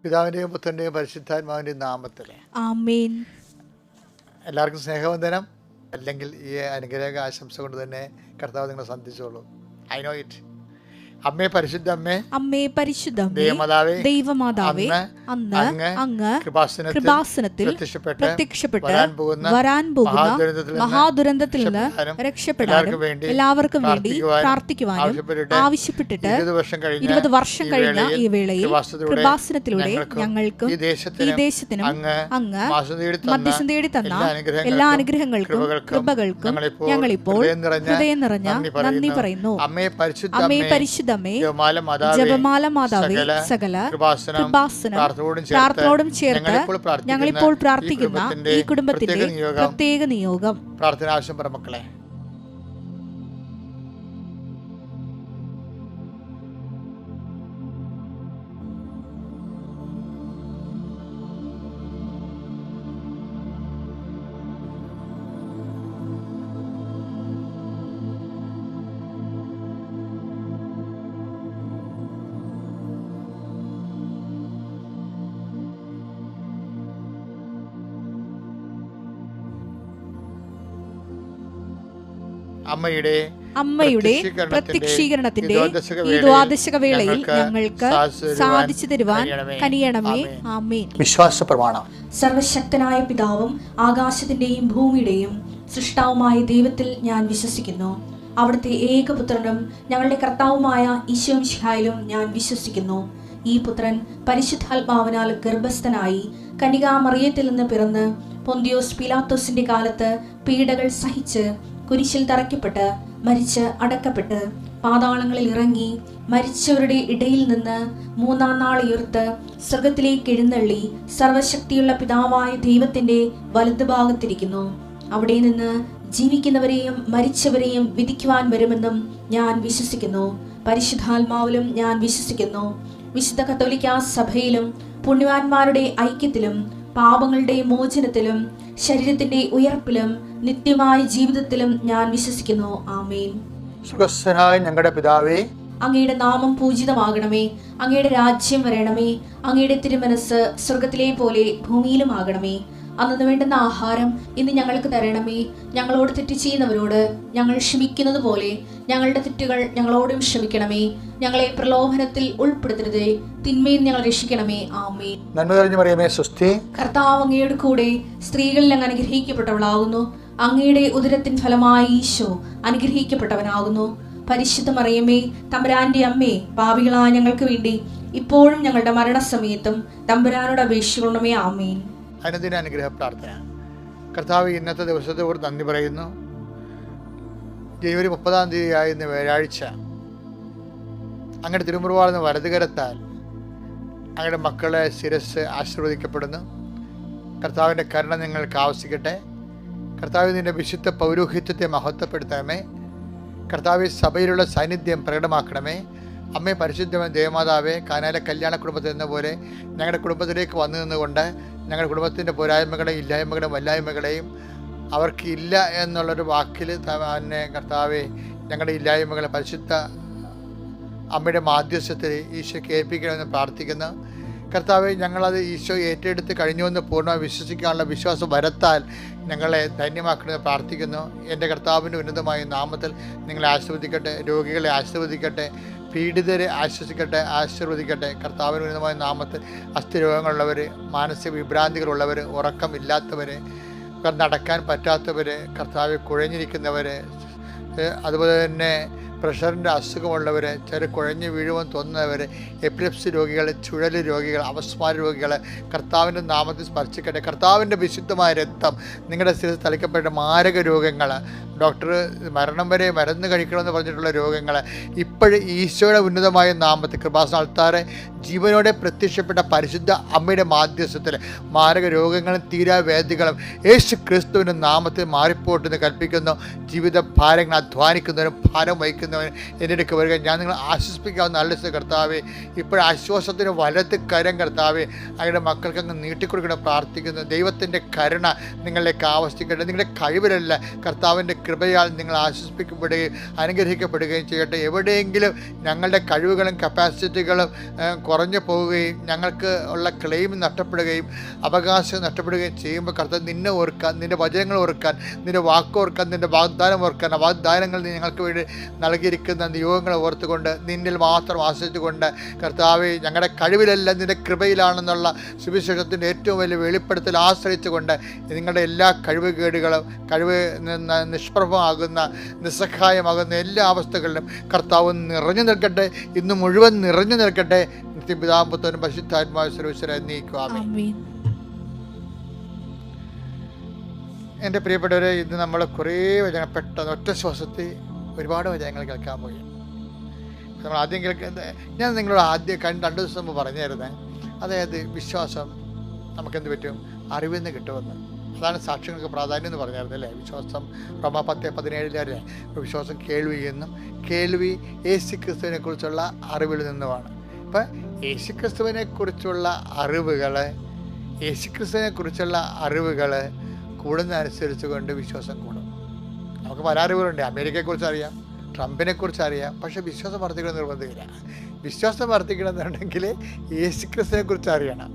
പിതാവിൻ്റെയും പുത്രൻ്റെയും പരിശുദ്ധാത്മാവിൻ്റെയും നാമത്തിൽ ആമേൻ. എല്ലാവർക്കും സ്നേഹവന്ദനം. അല്ലെങ്കിൽ ഈ അനുഗ്രഹ ആശംസ കൊണ്ട് തന്നെ കർത്താവ് നിങ്ങളെ സന്ധിച്ചോളൂ. I know it. അമ്മേ പരിശുദ്ധ അമ്മേ, അമ്മേ പരിശുദ്ധ ദൈവമാതാവേ, ദൈവമാതാവേ, അന്ന് അങ്ങ് കൃപാസനത്തിൽ പ്രത്യക്ഷപ്പെട്ട് വരാൻ പോകുന്ന മഹാദുരന്തത്തിൽ നിന്ന് രക്ഷപ്പെടാനും എല്ലാവർക്കും വേണ്ടി പ്രാർത്ഥിക്കുവാനും ആവശ്യപ്പെട്ടിട്ട് 20 വർഷം കഴിഞ്ഞ ഈ വേളയിൽ കൃപാസനത്തിലൂടെ ഞങ്ങൾക്കും ഈ ദേശത്തിനും അങ്ങ് മധ്യസ്ഥം തേടി തന്ന എല്ലാ അനുഗ്രഹങ്ങൾക്കും കൃപകൾക്കും ഞങ്ങളിപ്പോൾ ഹൃദയം നിറഞ്ഞ നന്ദി പറയുന്നു. അമ്മേ പരിശുദ്ധ ജപമാല മാതാവേ, സകല കൃപാസനം പ്രാർത്ഥനയോടും ചേർത്ത് ഞങ്ങളിപ്പോൾ പ്രാർത്ഥിക്കുന്ന ഈ കുടുംബത്തിന്റെ പ്രത്യേക നിയോഗം. പ്രാർത്ഥന ആവശ്യം പറ മക്കളെ. അമ്മയുടെ പ്രത്യക്ഷീകരണത്തിന്റെ ഈ ദ്വാദശക വേളയിൽ ഞങ്ങൾക്ക് സാധിച്ചു തരുവാൻ കനിയണമേ. ആമേൻ. വിശ്വാസ പ്രമാണം. സർവശക്തനായ പിതാവും ആകാശത്തിന്റെയും ഭൂമിയുടെയും സൃഷ്ടാവുമായ ദൈവത്തിൽ ഞാൻ വിശ്വസിക്കുന്നു. അവിടുത്തെ ഏകപുത്രനും ഞങ്ങളുടെ കർത്താവുമായ ഈശോ മിശിഹായിലും ഞാൻ വിശ്വസിക്കുന്നു. ഈ പുത്രൻ പരിശുദ്ധാത്മാവിനാൽ ഗർഭസ്ഥനായി കന്യകാമറിയത്തിൽ നിന്ന് പിറന്ന് പൊന്തിയോസ് പീലാത്തോസിന്റെ കാലത്ത് പീഡകൾ സഹിച്ച് കുരിശിൽ തറയ്ക്കപ്പെട്ട് മരിച്ച് അടക്കപ്പെട്ട് പാതാളങ്ങളിൽ ഇറങ്ങി മരിച്ചവരുടെ ഇടയിൽ നിന്ന് 3-ാം നാൾ ഉയർത്ത് സ്വർഗത്തിലേക്ക് എഴുന്നള്ളി സർവശക്തിയുള്ള പിതാവായ ദൈവത്തിന്റെ വലതുഭാഗത്തിരിക്കുന്നു. അവിടെ നിന്ന് ജീവിക്കുന്നവരെയും മരിച്ചവരെയും വിധിക്കുവാൻ വരുമെന്നും ഞാൻ വിശ്വസിക്കുന്നു. പരിശുദ്ധാത്മാവിലും ഞാൻ വിശ്വസിക്കുന്നു. വിശുദ്ധ കത്തോലിക്കാ സഭയിലും പുണ്യവാന്മാരുടെ ഐക്യത്തിലും പാപങ്ങളുടെ മോചനത്തിലും ശരീരത്തിന്റെ ഉയർപ്പിലും നിത്യമായ ജീവിതത്തിലും ഞാൻ വിശ്വസിക്കുന്നു. ആമേൻ. സുഖസ്ഥനായ ഞങ്ങളുടെ പിതാവേ, അങ്ങയുടെ നാമം പൂജിതമാകണമേ. അങ്ങയുടെ രാജ്യം വരണമേ. അങ്ങയുടെ തിരുമനസ് സ്വർഗത്തിലെ പോലെ ഭൂമിയിലും ആകണമേ. അന്നു വേണ്ടുന്ന ആഹാരം ഇന്ന് ഞങ്ങൾക്ക് തരണമേ. ഞങ്ങളോട് തെറ്റ് ചെയ്യുന്നവരോട് ഞങ്ങൾ ക്ഷമിക്കുന്നത് പോലെ ഞങ്ങളുടെ തെറ്റുകൾ ഞങ്ങളോടും ക്ഷമിക്കണമേ. ഞങ്ങളെ പ്രലോഭനത്തിൽ ഉൾപ്പെടുത്തരുതേ, തിന്മയിൽ ഞങ്ങൾ രക്ഷിക്കണമേ. ആമേൻ. നന്മ നിറഞ്ഞ മറിയമേ, സ്വസ്തി. കർത്താവ് അങ്ങയുടെ കൂടെ സ്ത്രീകളിൽ അങ്ങ് അനുഗ്രഹിക്കപ്പെട്ടവളാകുന്നു. അങ്ങയുടെ ഉദരത്തിൻ ഫലമായി ഈശോ അനുഗ്രഹിക്കപ്പെട്ടവനാകുന്നു. പരിശുദ്ധ മറിയമേ, തമ്പുരാന്റെ അമ്മേ, പാപികളായ ഞങ്ങൾക്ക് വേണ്ടി ഇപ്പോഴും ഞങ്ങളുടെ മരണസമയത്തും തമ്പുരാനോട് അപേക്ഷിക്കണമേ. ആമേൻ. അനുദിന അനുഗ്രഹ പ്രാർത്ഥന. കർത്താവ്, ഇന്നത്തെ ദിവസത്തെ ഓർത്ത് നന്ദി പറയുന്നു. ജനുവരി 30-ാം തീയതി ആയിരുന്ന വ്യാഴാഴ്ച അങ്ങയുടെ തിരുമുറിവാളുന്ന വലതുകരത്താൽ അങ്ങയുടെ മക്കളെ ശിരസ് ആശീർവദിക്കപ്പെടുന്നു. കർത്താവിൻ്റെ കരുണ നിങ്ങൾക്ക് ആവശ്യിക്കട്ടെ. കർത്താവ് നിൻ്റെ വിശുദ്ധ പൗരോഹിത്യത്തെ മഹത്വപ്പെടുത്തണമേ. കർത്താവ് സഭയിലുള്ള സാന്നിധ്യം പ്രകടമാക്കണമേ. അമ്മേ പരിശുദ്ധമായ ദേവമാതാവേ, കാനായിലെ കല്യാണ കുടുംബത്തിൽ എന്ന പോലെ ഞങ്ങളുടെ കുടുംബത്തിലേക്ക് വന്നു നിന്നുകൊണ്ട് ഞങ്ങളുടെ കുടുംബത്തിൻ്റെ പോരായ്മകളെയും ഇല്ലായ്മകളെയും വല്ലായ്മകളെയും അവർക്ക് ഇല്ല എന്നുള്ളൊരു വാക്കിൽ തന്നെ കർത്താവെ ഞങ്ങളുടെ ഇല്ലായ്മകളെ പരിശുദ്ധ അമ്മയുടെ മാധ്യസ്ഥത്തിൽ ഈശോയ്ക്ക് ഏൽപ്പിക്കണമെന്ന് പ്രാർത്ഥിക്കുന്നു. കർത്താവെ, ഞങ്ങളത് ഈശോ ഏറ്റെടുത്ത് കഴിഞ്ഞുവെന്ന് പൂർണ്ണമായി വിശ്വസിക്കാനുള്ള വിശ്വാസം വരത്താൽ ഞങ്ങളെ ധന്യമാക്കണമെന്ന് പ്രാർത്ഥിക്കുന്നു. എൻ്റെ കർത്താവിൻ്റെ ഉന്നതമായ നാമത്തിൽ നിങ്ങളെ ആശീർവദിക്കട്ടെ. രോഗികളെ ആശീർവദിക്കട്ടെ. പീഡിതരെ ആശീർവദിക്കട്ടെ. കർത്താവിൻ്റെ ഉന്നതമായ നാമത്തിൽ അസ്ഥിരോഗങ്ങളുള്ളവർ, മാനസിക വിഭ്രാന്തികളുള്ളവർ, ഉറക്കമില്ലാത്തവർ, നടക്കാൻ പറ്റാത്തവർ, കർത്താവ് കുഴഞ്ഞിരിക്കുന്നവർ, അതുപോലെ തന്നെ പ്രഷറിൻ്റെ അസുഖമുള്ളവർ, കുഴഞ്ഞ് വീഴുമെന്ന് തോന്നുന്നവർ, എപ്പിലെപ്സി രോഗികൾ, ചുഴൽ രോഗികൾ, അപസ്മാര രോഗികൾ കർത്താവിൻ്റെ നാമത്തിൽ സ്പർശിക്കട്ടെ. കർത്താവിൻ്റെ വിശുദ്ധമായ രക്തം നിങ്ങളുടെ സ്ഥിരത്തിൽ തളിക്കപ്പെട്ട മാരക രോഗങ്ങൾ, ഡോക്ടർ മരണം വരെ മരുന്ന് കഴിക്കണമെന്ന് പറഞ്ഞിട്ടുള്ള രോഗങ്ങൾ ഇപ്പോഴും ഈശോയുടെ ഉന്നതമായ നാമത്തിൽ കൃപാസന ആൾത്താരെ ജീവനോടെ പ്രത്യക്ഷപ്പെട്ട പരിശുദ്ധ അമ്മയുടെ മാധ്യസ്ഥത്തിൽ മാരക രോഗങ്ങളും തീരാവേദികളും യേശു ക്രിസ്തുവിൻ്റെ നാമത്തിൽ മാറിപ്പോട്ടെന്ന് കൽപ്പിക്കുന്നു. ജീവിത ഭാരങ്ങൾ അധ്വാനിക്കുന്നവരും ഭാരം വഹിക്കുന്നവരും എൻ്റെ അടുക്ക് വരിക. ഞാൻ നിങ്ങളെ ആശ്വസിപ്പിക്കാവുന്ന നല്ല കർത്താവെ, ഇപ്പോഴും ആശ്വാസത്തിന് വലത് കരം കർത്താവെ അങ്ങയുടെ മക്കൾക്ക് അങ്ങ് നീട്ടിക്കൊടുക്കണം പ്രാർത്ഥിക്കുന്നു. ദൈവത്തിൻ്റെ കരുണ നിങ്ങളിലേക്ക് ആവശ്യിക്കട്ടെ. നിങ്ങളുടെ കഴിവിലല്ല, കർത്താവിൻ്റെ കൃപയാൽ നിങ്ങൾ ആശ്വസിപ്പിക്കപ്പെടുകയും അനുഗ്രഹിക്കപ്പെടുകയും ചെയ്യട്ടെ. എവിടെയെങ്കിലും ഞങ്ങളുടെ കഴിവുകളും കപ്പാസിറ്റികളും കുറഞ്ഞു പോവുകയും ഞങ്ങൾക്ക് ഉള്ള ക്ലെയിം നഷ്ടപ്പെടുകയും അവകാശം നഷ്ടപ്പെടുകയും ചെയ്യുമ്പോൾ കർത്താവ് നിന്നെ ഓർക്കാൻ, നിൻ്റെ വചനങ്ങൾ ഓർക്കാൻ, നിൻ്റെ വാക്കോർക്കാൻ, നിൻ്റെ വാഗ്ദാനം ഓർക്കാൻ, ആ വാഗ്ദാനങ്ങൾ നീ ഞങ്ങൾക്ക് വേണ്ടി നൽകിയിരിക്കുന്ന നിയോഗങ്ങളെ ഓർത്തുകൊണ്ട് നിന്നിൽ മാത്രം ആശ്രയിച്ചുകൊണ്ട് കർത്താവെ ഞങ്ങളുടെ കഴിവിലെല്ലാം നിൻ്റെ കൃപയിലാണെന്നുള്ള സുവിശേഷത്തിൻ്റെ ഏറ്റവും വലിയ വെളിപ്പെടുത്തൽ ആശ്രയിച്ചുകൊണ്ട് നിങ്ങളുടെ എല്ലാ കഴിവുകേടുകളും നിഷ്പ്രഭമാകുന്ന നിസ്സഹായമാകുന്ന എല്ലാ അവസ്ഥകളിലും കർത്താവ് നിറഞ്ഞു നിൽക്കട്ടെ. ഇന്ന് മുഴുവൻ നിറഞ്ഞു നിൽക്കട്ടെ. നിത്യപിതാപുത്രനും പരിശുദ്ധാത്മാവ് സർവ്വീശ്വര നീക്കുവാമേ. എൻ്റെ പ്രിയപ്പെട്ടവരെ, ഇന്ന് നമ്മൾ കുറേ വചനം പെട്ടെന്ന് ഒറ്റ ശ്വാസത്തിൽ ഒരുപാട് വചനങ്ങൾ കേൾക്കാൻ പോയി. നമ്മൾ ആദ്യം ഞാൻ നിങ്ങളോട് ആദ്യം 2 ദിവസം മുമ്പ് പറഞ്ഞായിരുന്നേ, അതായത് വിശ്വാസം നമുക്കെന്ത് പറ്റും, അറിവെന്ന് കിട്ടുമെന്ന്. അതാണ് സാക്ഷ്യങ്ങൾക്ക് പ്രാധാന്യം എന്ന് പറഞ്ഞായിരുന്നു അല്ലേ. വിശ്വാസം റോമ 10:17 വിശ്വാസം കേൾവി എന്നും, കേൾവി യേശുക്രിസ്തുവിനെ കുറിച്ചുള്ള അറിവിൽ നിന്നുമാണ്. ഇപ്പം യേശുക്രിസ്തുവിനെ കുറിച്ചുള്ള അറിവുകൾ കൂടുന്നതനുസരിച്ച് കൊണ്ട് വിശ്വാസം കൂടും. നമുക്ക് പല അറിവുകളുണ്ട്. അമേരിക്കയെക്കുറിച്ച് അറിയാം, ട്രംപിനെ കുറിച്ച് അറിയാം, പക്ഷേ വിശ്വാസം വർദ്ധിക്കണം നിർബന്ധമില്ല. വിശ്വാസം വർദ്ധിക്കണമെന്നുണ്ടെങ്കിൽ യേശുക്രിസ്തുവിനെ കുറിച്ച് അറിയണം.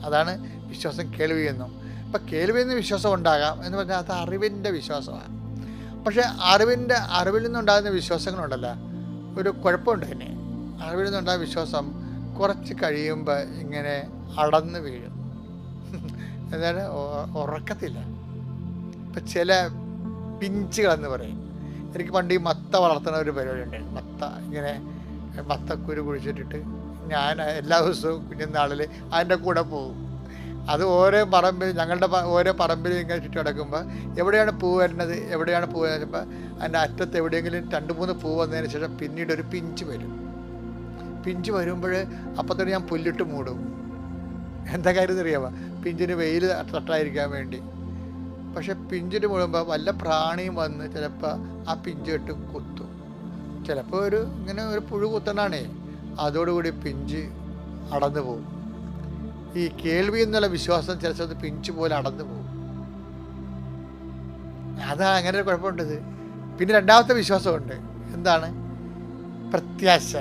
അതാണ് വിശ്വാസം കേൾവി എന്നും. അപ്പം കേൾവി എന്ന് വിശ്വാസം ഉണ്ടാകാം എന്ന് പറഞ്ഞാൽ അത് അറിവിൻ്റെ വിശ്വാസമാണ്. പക്ഷേ അറിവിൽ നിന്നുണ്ടാകുന്ന വിശ്വാസങ്ങളുണ്ടല്ലോ, ഒരു കുഴപ്പമുണ്ട്. തന്നെ അറിവിൽ നിന്നുണ്ടാകുന്ന വിശ്വാസം കുറച്ച് കഴിയുമ്പോൾ ഇങ്ങനെ അടന്ന് വീഴും, എന്താണ് ഉറക്കത്തില്ല. ഇപ്പം ചില പിഞ്ചുകളെന്ന് പറയും. എനിക്ക് പണ്ട് ഈ മത്ത വളർത്തുന്ന ഒരു പരിപാടി ഉണ്ട്. മത്തക്കുരു കുഴിച്ചിട്ടിട്ട് ഞാൻ എല്ലാ ദിവസവും കുഞ്ഞുനാളിൽ അതിൻ്റെ കൂടെ പോകും. അത് ഓരോ പറമ്പിൽ, ഞങ്ങളുടെ ഓരോ പറമ്പിൽ ഇങ്ങനെ ചുറ്റി കിടക്കുമ്പോൾ എവിടെയാണ് പൂ വരുന്നത് വെച്ചപ്പോൾ അതിൻ്റെ അറ്റത്ത് എവിടെയെങ്കിലും 2-3 പൂ വന്നതിന് ശേഷം പിന്നീട് ഒരു പിഞ്ച് വരും. പിഞ്ച് വരുമ്പോൾ അപ്പം തന്നെ ഞാൻ പുല്ലിട്ട് മൂടും. എന്താ കാര്യം അറിയാമോ? പിഞ്ചിന് വെയിൽ തട്ടായിരിക്കാൻ വേണ്ടി. പക്ഷെ പിഞ്ചിന് മൂടുമ്പോൾ വല്ല പ്രാണിയും വന്ന് ചിലപ്പോൾ ആ പിഞ്ചിട്ട് കുത്തും. ചിലപ്പോൾ ഇങ്ങനെ ഒരു പുഴു കുത്തണാണേ, അതോടുകൂടി പിഞ്ച് അടന്നു പോകും. ഈ കേൾവി എന്നുള്ള വിശ്വാസം ചില സ്ഥലത്ത് പിഞ്ച് പോലെ അടന്നു പോകും. അതാ അങ്ങനെ ഒരു കുഴപ്പമുണ്ടത്. പിന്നെ രണ്ടാമത്തെ വിശ്വാസമുണ്ട്. എന്താണ്? പ്രത്യാശ.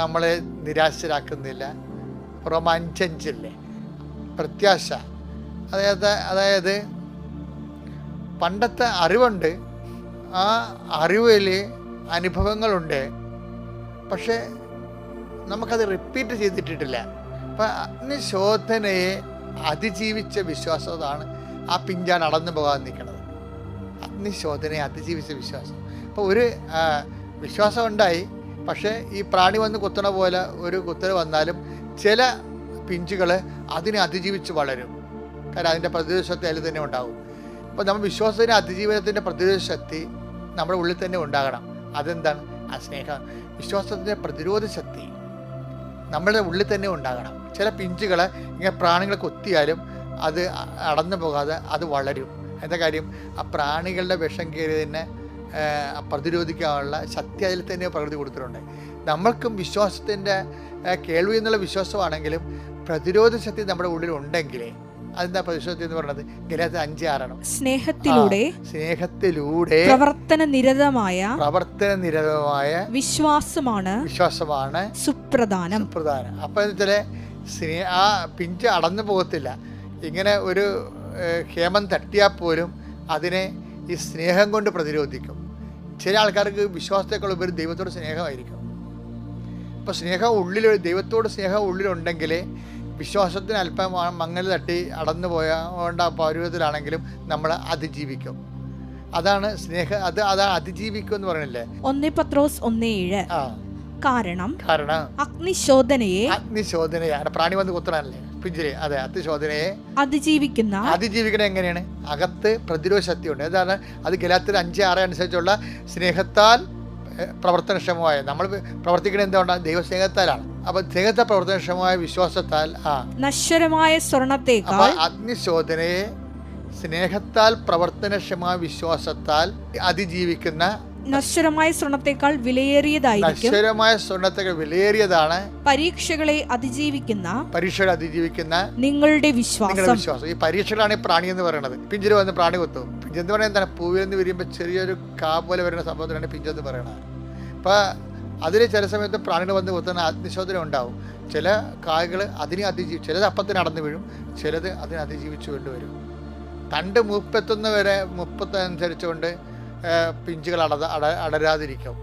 നമ്മളെ നിരാശരാക്കുന്നില്ല. റോമ 5:5 പ്രത്യാശ. അതായത് പണ്ടത്തെ അറിവുണ്ട്, ആ അറിവിൽ അനുഭവങ്ങളുണ്ട്, പക്ഷേ നമുക്കത് റിപ്പീറ്റ് ചെയ്തിട്ടില്ല. അപ്പം അഗ്നിശോധനയെ അതിജീവിച്ച വിശ്വാസമാണ് ആ പിഞ്ചാൻ അടന്നു പോകാൻ നിൽക്കുന്നത്. അഗ്നിശോധനയെ അതിജീവിച്ച വിശ്വാസം. അപ്പോൾ ഒരു വിശ്വാസം ഉണ്ടായി, പക്ഷേ ഈ പ്രാണി വന്ന് കുത്തണ പോലെ ഒരു കുത്തൽ വന്നാലും ചില പിഞ്ചുകൾ അതിനെ അതിജീവിച്ച് വളരും. കാരണം അതിൻ്റെ പ്രതിരോധ ശക്തി അതിൽ തന്നെ ഉണ്ടാകും. അപ്പോൾ നമ്മൾ വിശ്വാസത്തിന് അതിജീവനത്തിൻ്റെ പ്രതിരോധ ശക്തി നമ്മുടെ ഉള്ളിൽ തന്നെ ഉണ്ടാകണം. അതെന്താണ്? ആ സ്നേഹം. വിശ്വാസത്തിൻ്റെ പ്രതിരോധ ശക്തി നമ്മുടെ ഉള്ളിൽ തന്നെ ഉണ്ടാകണം. ചില പിഞ്ചുകൾ ഇങ്ങനെ പ്രാണികളെ കൊത്തിയാലും അത് അടന്നു പോകാതെ അത് വളരും. എന്താ കാര്യം? ആ പ്രാണികളുടെ വിഷം കയറിയതിനെ പ്രതിരോധിക്കാനുള്ള ശക്തി അതിൽ തന്നെ പ്രകൃതി കൊടുത്തിട്ടുണ്ട്. നമ്മൾക്കും വിശ്വാസത്തിൻ്റെ കേൾവി എന്നുള്ള വിശ്വാസമാണെങ്കിലും പ്രതിരോധ ശക്തി നമ്മുടെ ഉള്ളിൽ ഉണ്ടെങ്കിൽ അതെന്താ പ്രതിശോധന എന്ന് പറയുന്നത്? ഗലാത്യർ 5:6 സ്നേഹത്തിലൂടെ പ്രവർത്തന നിരതമായ വിശ്വാസമാണ് സുപ്രധാനം. അപ്പൊ ആ പിഞ്ച് അടന്നു പോകത്തില്ല. ഇങ്ങനെ ഒരു ഹേമം തട്ടിയാൽ പോലും അതിനെ ഈ സ്നേഹം കൊണ്ട് പ്രതിരോധിക്കും. ചില ആൾക്കാർക്ക് വിശ്വാസത്തെക്കാൾ ഉപരി ദൈവത്തോട് സ്നേഹമായിരിക്കും. അപ്പോൾ ദൈവത്തോട് സ്നേഹം ഉള്ളിലുണ്ടെങ്കിൽ വിശ്വാസത്തിന് അല്പം മങ്ങൽ തട്ടി അടന്നു പോയാണ്ട പൗരവത്തിലാണെങ്കിലും നമ്മൾ അതിജീവിക്കും. അതാണ് സ്നേഹം. അതാണ് അതിജീവിക്കും എന്ന് പറയണില്ലേ? 1 പത്രോസ് 1:7 കാരണം അഗ്നിശോധനയെ പ്രാണി വന്ന് കുത്തണല്ലേ പിഞ്ചിലെ. അതെ, അഗ്നിശോധനയെ അതിജീവിക്കുന്ന എങ്ങനെയാണ്? അകത്ത് പ്രതിരോധ ശക്തി ഉണ്ട്. എന്താണ് അത്? ഗലാത്യർ 5:6 അനുസരിച്ചുള്ള സ്നേഹത്താൽ പ്രവർത്തനക്ഷമമായ, നമ്മൾ പ്രവർത്തിക്കുന്നത് എന്തുകൊണ്ടാണ്? ദൈവസ്നേഹത്താലാണ്. അപ്പൊ സ്നേഹത്താൽ പ്രവർത്തനക്ഷമമായ വിശ്വാസത്താൽ നശ്വരമായ സ്വർണത്തേക്കാൾ അഗ്നിശോധനയെ സ്നേഹത്താൽ പ്രവർത്തനക്ഷമമായ വിശ്വാസത്താൽ അതിജീവിക്കുന്ന നശ്വരമായ സ്വർണത്തെക്കാൾ വിലയേറിയതായിരിക്കും. നശ്വരമായ സ്വർണത്തേക്കാൾ വിലയേറിയതാണ് പരീക്ഷകളെ അതിജീവിക്കുന്ന നിങ്ങളുടെ വിശ്വാസം. ഈ പരീക്ഷകളാണ് ഈ പ്രാണി എന്ന് പറയുന്നത്. പിഞ്ചിൽ വന്ന് പ്രാണി കൊത്തും. പിഞ്ചെന്ന് പറയുന്നത് എന്താണ്? പൂവിൽ നിന്ന് വിരിയുമ്പോൾ ചെറിയൊരു കാ പോലെ വരുന്ന സംഭവത്തിനാണ് പിഞ്ചെന്ന് പറയുന്നത്. അപ്പോൾ അതിൽ ചില സമയത്ത് പ്രാണികൾ വന്ന് കൊത്തുന്ന അഗ്നിശോധന ഉണ്ടാവും. ചില കായകൾ ചിലത് അപ്പത്തിന് അടന്നു വീഴും, ചിലത് അതിനെ അതിജീവിച്ചു കൊണ്ടുവരും. തണ്ട് മൂപ്പത്തനുസരിച്ചുകൊണ്ട് പിഞ്ചുകൾ അടരാതിരിക്കും.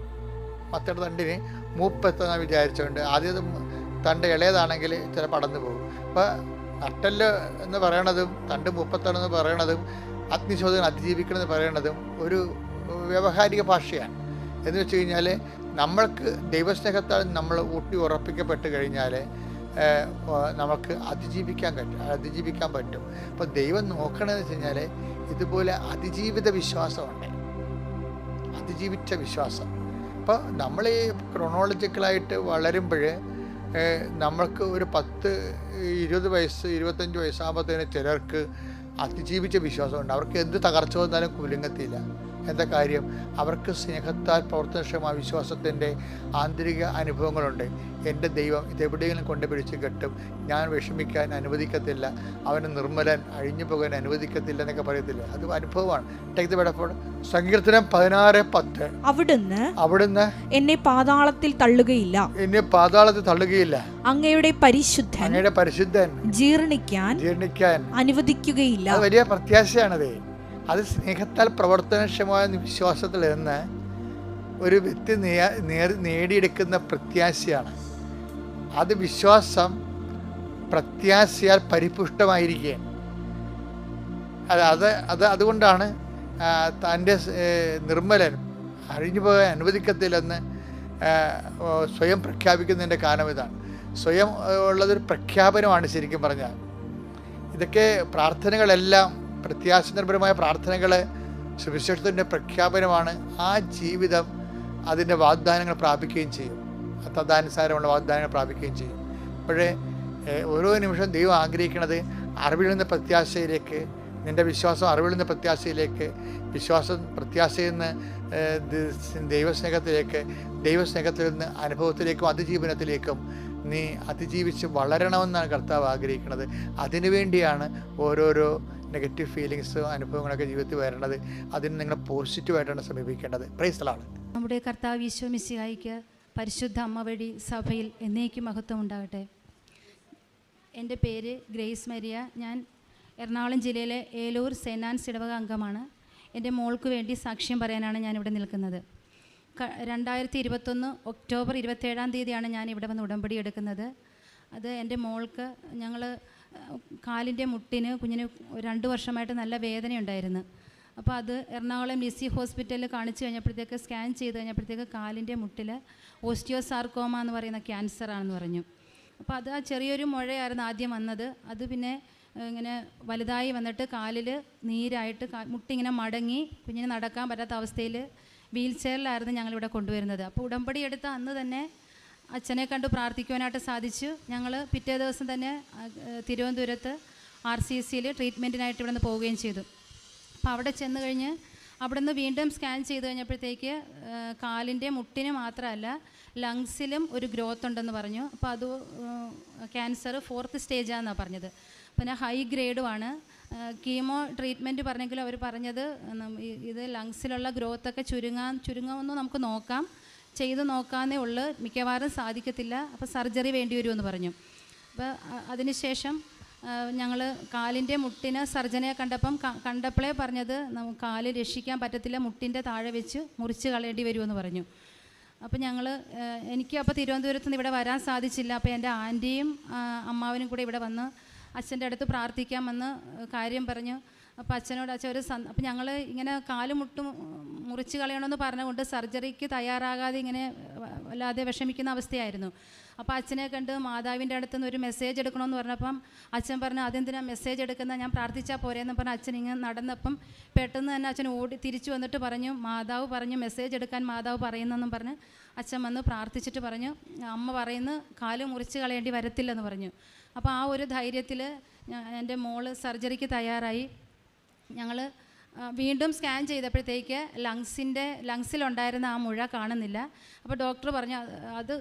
മറ്റൊരു തണ്ടിന് മൂപ്പെത്തുന്ന വിചാരിച്ചുകൊണ്ട് ആദ്യം തണ്ട് ഇളയതാണെങ്കിൽ ചിലപ്പോൾ അടന്നു പോകും. അപ്പോൾ നട്ടല് എന്ന് പറയണതും തണ്ട് മൂപ്പത്തെന്ന് പറയണതും അഗ്നിശോധന അതിജീവിക്കണമെന്ന് പറയണതും ഒരു വ്യാവഹാരിക ഭാഷയാണ്. എന്ന് വെച്ച് കഴിഞ്ഞാൽ നമ്മൾക്ക് ദൈവസ്നേഹത്താൽ നമ്മൾ ഊട്ടി ഉറപ്പിക്കപ്പെട്ട് കഴിഞ്ഞാൽ നമുക്ക് അതിജീവിക്കാൻ പറ്റും. അപ്പോൾ ദൈവം നോക്കണമെന്ന് വെച്ച് കഴിഞ്ഞാൽ ഇതുപോലെ അതിജീവിത വിശ്വാസമുണ്ട്, അതിജീവിച്ച വിശ്വാസം. അപ്പോൾ നമ്മൾ ഈ ക്രോണോളജിക്കലായിട്ട് വളരുമ്പോൾ നമ്മൾക്ക് ഒരു 10-20 വയസ്സ് 25 വയസ്സാകുമ്പോഴത്തേന് ചിലർക്ക് അതിജീവിച്ച വിശ്വാസമുണ്ട്. അവർക്ക് എന്ത് തകർച്ച വന്നാലും കുലുങ്ങത്തില്ല. എന്താ കാര്യം? അവർക്ക് സ്നേഹത്താൽ പ്രവർത്തനക്ഷമമായ വിശ്വാസത്തിൻ്റെ ആന്തരിക അനുഭവങ്ങളുണ്ട്. എൻ്റെ ദൈവം ഇതെവിടെയെങ്കിലും കൊണ്ടുപിടിച്ച് കെട്ടും, ഞാൻ വിഷമിക്കാൻ അനുവദിക്കത്തില്ല, അവന് നിർമ്മലൻ അഴിഞ്ഞു പോകാൻ അനുവദിക്കത്തില്ല എന്നൊക്കെ പറയത്തില്ല. അത് അനുഭവമാണ്. Take the bed. സങ്കീർത്തനം 16:10. അവിടുന്ന് എന്നെ പാതാളത്തിൽ തള്ളുകയില്ല, അങ്ങയുടെ പരിശുദ്ധൻ ജീർണിക്കാൻ അനുവദിക്കുകയില്ല. വലിയ പ്രത്യാശയാണത്. അത് സ്നേഹത്താൽ പ്രവർത്തനക്ഷമമായ വിശ്വാസത്തിൽ നിന്ന് ഒരു വ്യക്തി നേടിയെടുക്കുന്ന പ്രത്യാശയാണ്. അത് വിശ്വാസം പ്രത്യാശയാൽ പരിപുഷ്ടമായിരിക്കുകയാണ്. അതുകൊണ്ടാണ് തൻ്റെ നിർമ്മലൻ അഴിഞ്ഞു പോകാൻ അനുവദിക്കത്തില്ലെന്ന് സ്വയം പ്രഖ്യാപിക്കുന്നതിൻ്റെ കാരണം ഇതാണ്. സ്വയം ഉള്ളതൊരു പ്രഖ്യാപനമാണ് ശരിക്കും പറഞ്ഞാൽ. ഇതൊക്കെ പ്രാർത്ഥനകളെല്ലാം പ്രത്യാശനിർഭരമായ പ്രാർത്ഥനകൾ സുവിശേഷത്തിൻ്റെ പ്രഖ്യാപനമാണ്. ആ ജീവിതം അതിൻ്റെ വാഗ്ദാനങ്ങൾ പ്രാപിക്കുകയും ചെയ്യും, തദാനുസാരമുള്ള വാഗ്ദാനങ്ങൾ പ്രാപിക്കുകയും ചെയ്യും. അപ്പോഴേ ഓരോ നിമിഷം ദൈവം ആഗ്രഹിക്കുന്നത് അറിവിൽ നിന്ന് പ്രത്യാശയിലേക്ക്, നിൻ്റെ വിശ്വാസം അറിവിൽ നിന്ന് പ്രത്യാശയിലേക്ക്, പ്രത്യാശയിൽ നിന്ന് ദൈവസ്നേഹത്തിലേക്ക്, ദൈവസ്നേഹത്തിൽ നിന്ന് അനുഭവത്തിലേക്കും അതിജീവനത്തിലേക്കും നീ അതിജീവിച്ച് വളരണമെന്നാണ് കർത്താവ് ആഗ്രഹിക്കുന്നത്. അതിനുവേണ്ടിയാണ് ഓരോരോ നെഗറ്റീവ് ഫീലിങ്സ് അനുഭവങ്ങളൊക്കെ ജീവിതത്തിൽ വരേണ്ടത്. അതിന് നിങ്ങൾ പോസിറ്റീവായിട്ടാണ് സമീപിക്കേണ്ടത്. Praise the Lord. നമ്മുടെ കർത്താവ് ഈശോ മിശിഹായ്ക്ക് പരിശുദ്ധ അമ്മ വഴി സഭയിൽ എന്നേക്കും മഹത്വം ഉണ്ടാകട്ടെ. എൻ്റെ പേര് ഗ്രേസ് മരിയ. ഞാൻ എറണാകുളം ജില്ലയിലെ ഏലൂർ സെൻറ് ആൻസ് ഇടവക അംഗമാണ്. എൻ്റെ മോൾക്ക് വേണ്ടി സാക്ഷ്യം പറയാനാണ് ഞാനിവിടെ നിൽക്കുന്നത്. 2021 ഒക്ടോബർ 27 ഞാൻ ഇവിടെ വന്ന് ഉടമ്പടി എടുക്കുന്നത്. അത് എൻ്റെ മോൾക്ക് ഞങ്ങൾ കാലിൻ്റെ മുട്ടിന് കുഞ്ഞിന് 2 വർഷമായിട്ട് നല്ല വേദനയുണ്ടായിരുന്നു. അപ്പോൾ അത് എറണാകുളം ലിസി ഹോസ്പിറ്റലിൽ കാണിച്ചു കഴിഞ്ഞപ്പോഴത്തേക്ക് സ്കാൻ ചെയ്ത് കഴിഞ്ഞപ്പോഴത്തേക്ക് കാലിൻ്റെ മുട്ടിൽ ഓസ്റ്റിയോസാർക്കോമ എന്ന് പറയുന്ന ക്യാൻസറാണെന്ന് പറഞ്ഞു. അപ്പോൾ അത് ആ ചെറിയൊരു മുഴയായിരുന്നു ആദ്യം വന്നത്. അത് പിന്നെ ഇങ്ങനെ വലുതായി വന്നിട്ട് കാലിൽ നീരായിട്ട് മുട്ടിങ്ങനെ മടങ്ങി കുഞ്ഞിന് നടക്കാൻ പറ്റാത്ത അവസ്ഥയിൽ വീൽ ചെയറിലായിരുന്നു ഞങ്ങളിവിടെ കൊണ്ടുവരുന്നത്. അപ്പോൾ ഉടമ്പടി എടുത്ത അന്ന് തന്നെ അച്ഛനെ കണ്ട് പ്രാർത്ഥിക്കുവാനായിട്ട് സാധിച്ചു. ഞങ്ങൾ പിറ്റേ ദിവസം തന്നെ തിരുവനന്തപുരത്ത് RCCയിൽ ട്രീറ്റ്മെൻറ്റിനായിട്ട് ഇവിടെ നിന്ന് പോവുകയും ചെയ്തു. അപ്പോൾ അവിടെ ചെന്ന് കഴിഞ്ഞ് അവിടെ നിന്ന് വീണ്ടും സ്കാൻ ചെയ്ത് കഴിഞ്ഞപ്പോഴത്തേക്ക് കാലിൻ്റെ മുട്ടിന് മാത്രമല്ല ലങ്സിലും ഒരു ഗ്രോത്ത് ഉണ്ടെന്ന് പറഞ്ഞു. അപ്പോൾ അത് ക്യാൻസർ 4th സ്റ്റേജാണെന്നാണ് പറഞ്ഞത്. പിന്നെ ഹൈ ഗ്രേഡുമാണ്. കീമോ ട്രീറ്റ്മെൻറ്റ് പറഞ്ഞെങ്കിലും അവർ പറഞ്ഞത് ഇത് ലങ്സിലുള്ള ഗ്രോത്തൊക്കെ ചുരുങ്ങാമെന്ന് നമുക്ക് നോക്കാം, ചെയ്ത് നോക്കാമെന്നേ ഉള്ളൂ, മിക്കവാറും സാധിക്കത്തില്ല, അപ്പോൾ സർജറി വേണ്ടി വരുമെന്ന് പറഞ്ഞു. അപ്പോൾ അതിനുശേഷം ഞങ്ങൾ കാലിൻ്റെ മുട്ടിന് സർജനെ കണ്ടപ്പോഴേ പറഞ്ഞത് നമുക്ക് കാല് രക്ഷിക്കാൻ പറ്റത്തില്ല, മുട്ടിൻ്റെ താഴെ വെച്ച് മുറിച്ച് കളയേണ്ടി വരുമെന്ന് പറഞ്ഞു. അപ്പോൾ എനിക്ക് അപ്പോൾ തിരുവനന്തപുരത്ത് നിന്ന് ഇവിടെ വരാൻ സാധിച്ചില്ല. അപ്പോൾ എൻ്റെ ആൻറ്റിയും അമ്മാവനും കൂടെ ഇവിടെ വന്ന് അച്ഛൻ്റെ അടുത്ത് പ്രാർത്ഥിക്കാമെന്ന് കാര്യം പറഞ്ഞു. അപ്പോൾ അച്ഛനോട് അപ്പോൾ ഞങ്ങൾ ഇങ്ങനെ കാല് മുറിച്ച് കളയണമെന്ന് പറഞ്ഞുകൊണ്ട് സർജറിക്ക് തയ്യാറാകാതെ ഇങ്ങനെ വല്ലാതെ വിഷമിക്കുന്ന അവസ്ഥയായിരുന്നു. അപ്പോൾ അച്ഛനെ കണ്ട് മാതാവിൻ്റെ അടുത്തുനിന്ന് ഒരു മെസ്സേജ് എടുക്കണമെന്ന് പറഞ്ഞപ്പം അച്ഛൻ പറഞ്ഞു അതെന്തിനാ മെസ്സേജ് എടുക്കുന്നത്, ഞാൻ പ്രാർത്ഥിച്ചാൽ പോരെയെന്ന് പറഞ്ഞ് അച്ഛൻ ഇങ്ങനെ നടന്നപ്പം പെട്ടെന്ന് തന്നെ അച്ഛൻ തിരിച്ചു വന്നിട്ട് പറഞ്ഞു മാതാവ് പറഞ്ഞു മെസ്സേജ് എടുക്കാൻ മാതാവ് പറയുന്നെന്നും പറഞ്ഞ് അച്ഛൻ വന്ന് പ്രാർത്ഥിച്ചിട്ട് പറഞ്ഞു അമ്മ പറയുന്നു കാല് മുറിച്ച് കളയേണ്ടി വരത്തില്ലെന്ന് പറഞ്ഞു. അപ്പോൾ ആ ഒരു ധൈര്യത്തിൽ എൻ്റെ മോള് സർജറിക്ക് തയ്യാറായി. ഞങ്ങൾ വീണ്ടും സ്കാൻ ചെയ്തപ്പോഴത്തേക്ക് ലങ്സിലുണ്ടായിരുന്ന ആ മുഴ കാണുന്നില്ല. അപ്പോൾ ഡോക്ടർ പറഞ്ഞു അത്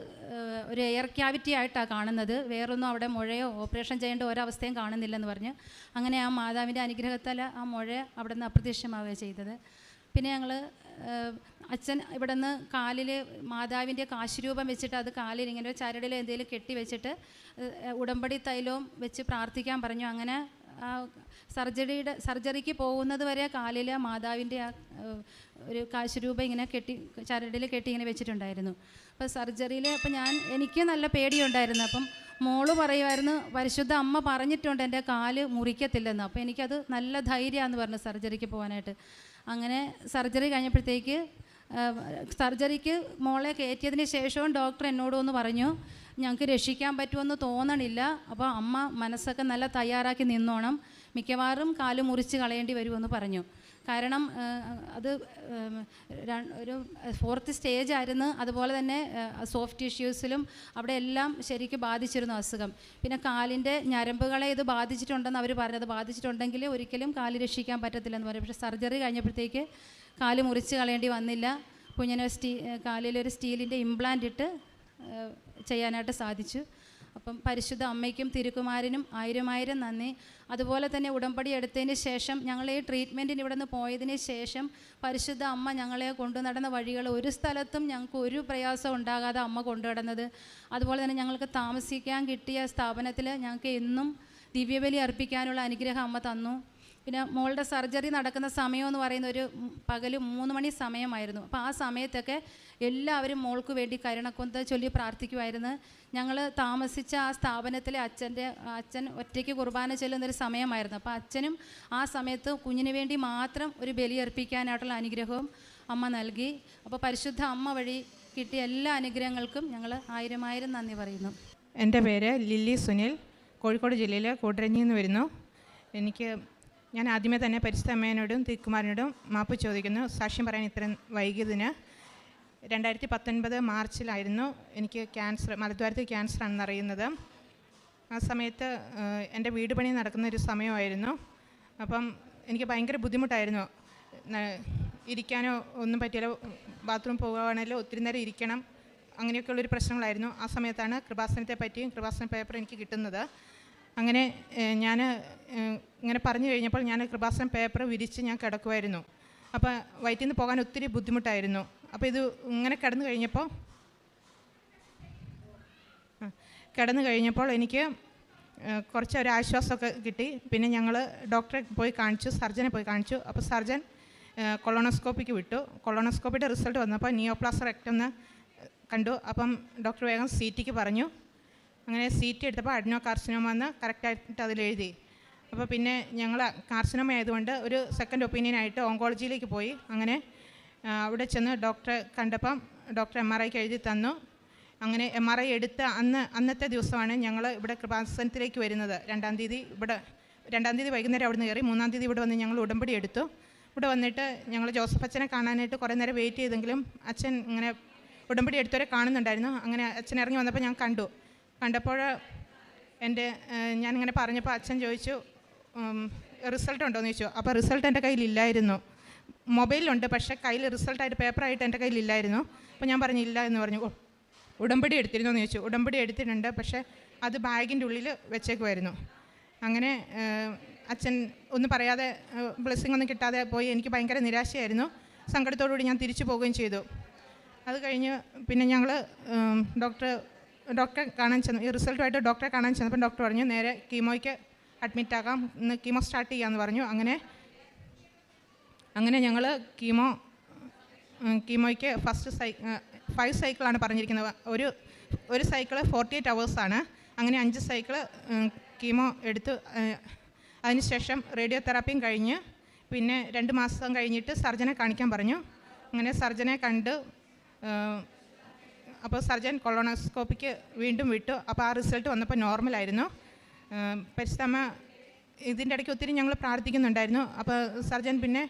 ഒരു എയർ ക്യാവിറ്റി ആയിട്ടാണ് കാണുന്നത്, വേറൊന്നും അവിടെ മുഴയോ ഓപ്പറേഷൻ ചെയ്യേണ്ട ഒരവസ്ഥയും കാണുന്നില്ലെന്ന് പറഞ്ഞു. അങ്ങനെ ആ മാതാവിൻ്റെ അനുഗ്രഹത്താൽ ആ മുഴ അവിടെ നിന്ന് അപ്രത്യക്ഷമാവുകയാണ് ചെയ്തത്. പിന്നെ ഞങ്ങൾ അച്ഛൻ ഇവിടെ നിന്ന് കാലിൽ മാതാവിൻ്റെ കാശുരൂപം വെച്ചിട്ട് അത് കാലിൽ ഇങ്ങനെ ചരടിൽ എന്തെങ്കിലും കെട്ടി വെച്ചിട്ട് ഉടമ്പടി തൈലവും വെച്ച് പ്രാർത്ഥിക്കാൻ പറഞ്ഞു. അങ്ങനെ ആ സർജറിക്ക് പോകുന്നത് വരെ കാലിൽ മാതാവിൻ്റെ ആ ഒരു കാശുരൂപം ഇങ്ങനെ ചരടിൽ കെട്ടി ഇങ്ങനെ വെച്ചിട്ടുണ്ടായിരുന്നു. അപ്പോൾ സർജറിയിൽ എനിക്ക് നല്ല പേടിയുണ്ടായിരുന്നു. അപ്പം മോള് പറയുമായിരുന്നു പരിശുദ്ധ അമ്മ പറഞ്ഞിട്ടുണ്ട് എൻ്റെ കാല് മുറിക്കത്തില്ലെന്ന്. അപ്പോൾ എനിക്കത് നല്ല ധൈര്യമാണെന്ന് പറഞ്ഞു സർജറിക്ക് പോകാനായിട്ട്. അങ്ങനെ സർജറി കഴിഞ്ഞപ്പോഴത്തേക്ക് സർജറിക്ക് മോളെ കയറ്റിയതിന് ശേഷവും ഡോക്ടർ എന്നോടൊന്ന് പറഞ്ഞു ഞങ്ങൾക്ക് രക്ഷിക്കാൻ പറ്റുമെന്ന് തോന്നണില്ല, അപ്പോൾ അമ്മ മനസ്സൊക്കെ നല്ല തയ്യാറാക്കി നിന്നോണം, മിക്കവാറും കാല് മുറിച്ച് കളയേണ്ടി വരുമെന്ന് പറഞ്ഞു. കാരണം അത് ഒരു 4th സ്റ്റേജ് ആയിരുന്നു. അതുപോലെ തന്നെ സോഫ്റ്റ് ടിഷ്യൂസിലും അവിടെ എല്ലാം ശരിക്കും ബാധിച്ചിരുന്നു അസുഖം. പിന്നെ കാലിൻ്റെ ഞരമ്പുകളെ ഇത് ബാധിച്ചിട്ടുണ്ടെന്ന് അവർ പറഞ്ഞത്, ബാധിച്ചിട്ടുണ്ടെങ്കിൽ ഒരിക്കലും കാല് രക്ഷിക്കാൻ പറ്റത്തില്ലെന്ന് പറയും. പക്ഷേ സർജറി കഴിഞ്ഞപ്പോഴത്തേക്ക് കാല് മുറിച്ച് കളയേണ്ടി വന്നില്ല. കുഞ്ഞിനെ കാലിലൊരു സ്റ്റീലിൻ്റെ ഇംപ്ലാന്റ് ഇട്ട് ചെയ്യാനായിട്ട് സാധിച്ചു. അപ്പം പരിശുദ്ധ അമ്മയ്ക്കും തിരുക്കുമാരനും ആയിരം നന്ദി. അതുപോലെ തന്നെ ഉടമ്പടി എടുത്തതിന് ശേഷം ഞങ്ങൾ ഈ ട്രീറ്റ്മെൻറ്റിന് ഇവിടെ നിന്ന് പോയതിന് ശേഷം പരിശുദ്ധ അമ്മ ഞങ്ങളെ കൊണ്ടു നടന്ന വഴികൾ ഒരു സ്ഥലത്തും ഞങ്ങൾക്ക് ഒരു പ്രയാസം ഉണ്ടാകാതെ അമ്മ കൊണ്ടു നടന്നത്. അതുപോലെ തന്നെ ഞങ്ങൾക്ക് താമസിക്കാൻ കിട്ടിയ സ്ഥാപനത്തിൽ ഞങ്ങൾക്ക് എന്നും ദിവ്യബലി അർപ്പിക്കാനുള്ള അനുഗ്രഹം അമ്മ തന്നു. പിന്നെ മോളുടെ സർജറി നടക്കുന്ന സമയമെന്ന് പറയുന്ന ഒരു പകൽ 3 മണി സമയമായിരുന്നു. അപ്പോൾ ആ സമയത്തൊക്കെ എല്ലാവരും മോൾക്ക് വേണ്ടി കരുണക്കൊന്ത ചൊല്ലി പ്രാർത്ഥിക്കുമായിരുന്നു. ഞങ്ങൾ താമസിച്ച ആ സ്ഥാപനത്തിലെ അച്ഛൻ ഒറ്റയ്ക്ക് കുർബാന ചെല്ലുന്നൊരു സമയമായിരുന്നു. അപ്പോൾ അച്ഛനും ആ സമയത്ത് കുഞ്ഞിന് വേണ്ടി മാത്രം ഒരു ബലിയർപ്പിക്കാനായിട്ടുള്ള അനുഗ്രഹവും അമ്മ നൽകി. അപ്പോൾ പരിശുദ്ധ അമ്മ വഴി കിട്ടിയ എല്ലാ അനുഗ്രഹങ്ങൾക്കും ഞങ്ങൾ ആയിരം നന്ദി പറയുന്നു. എൻ്റെ പേര് ലില്ലി സുനിൽ, കോഴിക്കോട് ജില്ലയിലെ കൂടരഞ്ഞിയിൽ നിന്ന് വരുന്നു. ഞാൻ ആദ്യമേ തന്നെ പരിശുദ്ധ അമ്മേനോടും തിരുക്കുമാരനോടും മാപ്പ് ചോദിക്കുന്നു. സാക്ഷ്യം പറയാൻ ഇത്രയും വൈകിയതിന്. 2019 മാർച്ചിലായിരുന്നു എനിക്ക് മലദ്വാരത്തിൽ ക്യാൻസർ ആണെന്നറിയുന്നത്. ആ സമയത്ത് എൻ്റെ വീട് പണി നടക്കുന്നൊരു സമയമായിരുന്നു. അപ്പം എനിക്ക് ഭയങ്കര ബുദ്ധിമുട്ടായിരുന്നു. ഇരിക്കാനോ ഒന്നും പറ്റിയില്ല. ബാത്റൂം പോകുകയാണെങ്കിലും ഒത്തിരി നേരം ഇരിക്കണം, അങ്ങനെയൊക്കെയുള്ളൊരു പ്രശ്നങ്ങളായിരുന്നു. ആ സമയത്താണ് കൃപാസനത്തെ പറ്റിയും കൃപാസന പേപ്പർ എനിക്ക് കിട്ടുന്നത്. അങ്ങനെ ഞാൻ ഇങ്ങനെ പറഞ്ഞു കഴിഞ്ഞപ്പോൾ ഞാൻ കൃപാസനം പേപ്പർ വിരിച്ച് ഞാൻ കിടക്കുമായിരുന്നു. അപ്പോൾ വയറ്റിൽ നിന്ന് പോകാൻ ഒത്തിരി ബുദ്ധിമുട്ടായിരുന്നു. അപ്പോൾ ഇത് ഇങ്ങനെ കിടന്നു കഴിഞ്ഞപ്പോൾ എനിക്ക് കുറച്ച് ഒരു ആശ്വാസമൊക്കെ കിട്ടി. പിന്നെ ഞങ്ങൾ ഡോക്ടറെ പോയി കാണിച്ചു, സർജനെ പോയി കാണിച്ചു. അപ്പോൾ സർജൻ കൊളോണോസ്കോപ്പിക്ക് വിട്ടു. കൊളോണോസ്കോപ്പിയുടെ റിസൾട്ട് വന്നപ്പോൾ നിയോപ്ലാസ്റ്റിക് റെക്ടം കണ്ടു. അപ്പം ഡോക്ടർ വേഗം CTക്ക് പറഞ്ഞു. അങ്ങനെ CT എടുത്തപ്പോൾ അഡ്നോ കാർസിനോമ എന്ന് കറക്റ്റായിട്ട് അതിലെഴുതി. അപ്പോൾ പിന്നെ ഞങ്ങൾ കാർസിനോമ ആയതുകൊണ്ട് ഒരു സെക്കൻഡ് ഒപ്പീനിയനായിട്ട് ഓങ്കോളജിയിലേക്ക് പോയി. അങ്ങനെ അവിടെ ചെന്ന് ഡോക്ടറെ കണ്ടപ്പം ഡോക്ടർ MRIക്ക് എഴുതി തന്നു. അങ്ങനെ MRI എടുത്ത അന്നത്തെ ദിവസമാണ് ഞങ്ങൾ ഇവിടെ കൃപാസനത്തിലേക്ക് വരുന്നത്. 2-ാം തീയതി വൈകുന്നേരം അവിടെ നിന്ന് കയറി. 3-ാം തീയതി ഇവിടെ വന്ന് ഞങ്ങൾ ഉടമ്പടി എടുത്തു. ഇവിടെ വന്നിട്ട് ഞങ്ങൾ ജോസഫ് അച്ഛനെ കാണാനായിട്ട് കുറേ നേരം വെയിറ്റ് ചെയ്തെങ്കിലും അച്ഛൻ ഇങ്ങനെ ഉടമ്പടി എടുത്തവരെ കാണുന്നുണ്ടായിരുന്നു. അങ്ങനെ അച്ഛൻ ഇറങ്ങി വന്നപ്പോൾ ഞാൻ കണ്ടപ്പോൾ ഞാനിങ്ങനെ പറഞ്ഞപ്പോൾ അച്ഛൻ ചോദിച്ചു റിസൾട്ട് ഉണ്ടോയെന്ന് ചോദിച്ചു. അപ്പോൾ റിസൾട്ട് എൻ്റെ കയ്യിലില്ലായിരുന്നു. മൊബൈലിലുണ്ട്, പക്ഷേ കയ്യിൽ റിസൾട്ടായിട്ട് പേപ്പറായിട്ട് എൻ്റെ കയ്യിലില്ലായിരുന്നു. അപ്പോൾ ഞാൻ പറഞ്ഞില്ല എന്ന് പറഞ്ഞു. ഉടമ്പടി എടുത്തിരുന്നോ എന്ന് ചോദിച്ചു. ഉടമ്പടി എടുത്തിട്ടുണ്ട്, പക്ഷേ അത് ബാഗിൻ്റെ ഉള്ളിൽ വെച്ചേക്കുമായിരുന്നു. അങ്ങനെ അച്ഛൻ ഒന്നും പറയാതെ ബ്ലെസ്സിങ് ഒന്നും കിട്ടാതെ പോയി. എനിക്ക് ഭയങ്കര നിരാശയായിരുന്നു. സങ്കടത്തോടുകൂടി ഞാൻ തിരിച്ചു പോവുകയും ചെയ്തു. അത് കഴിഞ്ഞ് പിന്നെ ഞങ്ങൾ ഡോക്ടറെ കാണാൻ ചെന്നു. ഈ റിസൾട്ടുമായിട്ട് ഡോക്ടറെ കാണാൻ ചെന്നപ്പോൾ ഡോക്ടർ പറഞ്ഞു നേരെ കീമോയ്ക്ക് അഡ്മിറ്റാകാം, ഇന്ന് കീമോ സ്റ്റാർട്ട് ചെയ്യാമെന്ന് പറഞ്ഞു. അങ്ങനെ ഞങ്ങൾ കീമോയ്ക്ക് ഫസ്റ്റ് 5 സൈക്കിളാണ് പറഞ്ഞിരിക്കുന്നത്. ഒരു സൈക്കിള് 48 hours. അങ്ങനെ 5 സൈക്കിള് കീമോ എടുത്ത് അതിനുശേഷം റേഡിയോ തെറാപ്പിയും കഴിഞ്ഞ് പിന്നെ 2 മാസം കഴിഞ്ഞിട്ട് സർജനെ കാണിക്കാൻ പറഞ്ഞു. അങ്ങനെ സർജനെ കണ്ട് അപ്പോൾ സർജൻ കൊളോണോസ്കോപ്പിക്ക് വീണ്ടും വിട്ടു. അപ്പോൾ ആ റിസൾട്ട് വന്നപ്പോൾ നോർമലായിരുന്നു. പരിശുദ്ധമ്മ ഇതിൻ്റെ ഇടയ്ക്ക് ഒത്തിരി ഞങ്ങൾ പ്രാർത്ഥിക്കുന്നുണ്ടായിരുന്നു. അപ്പോൾ സർജൻ പിന്നെ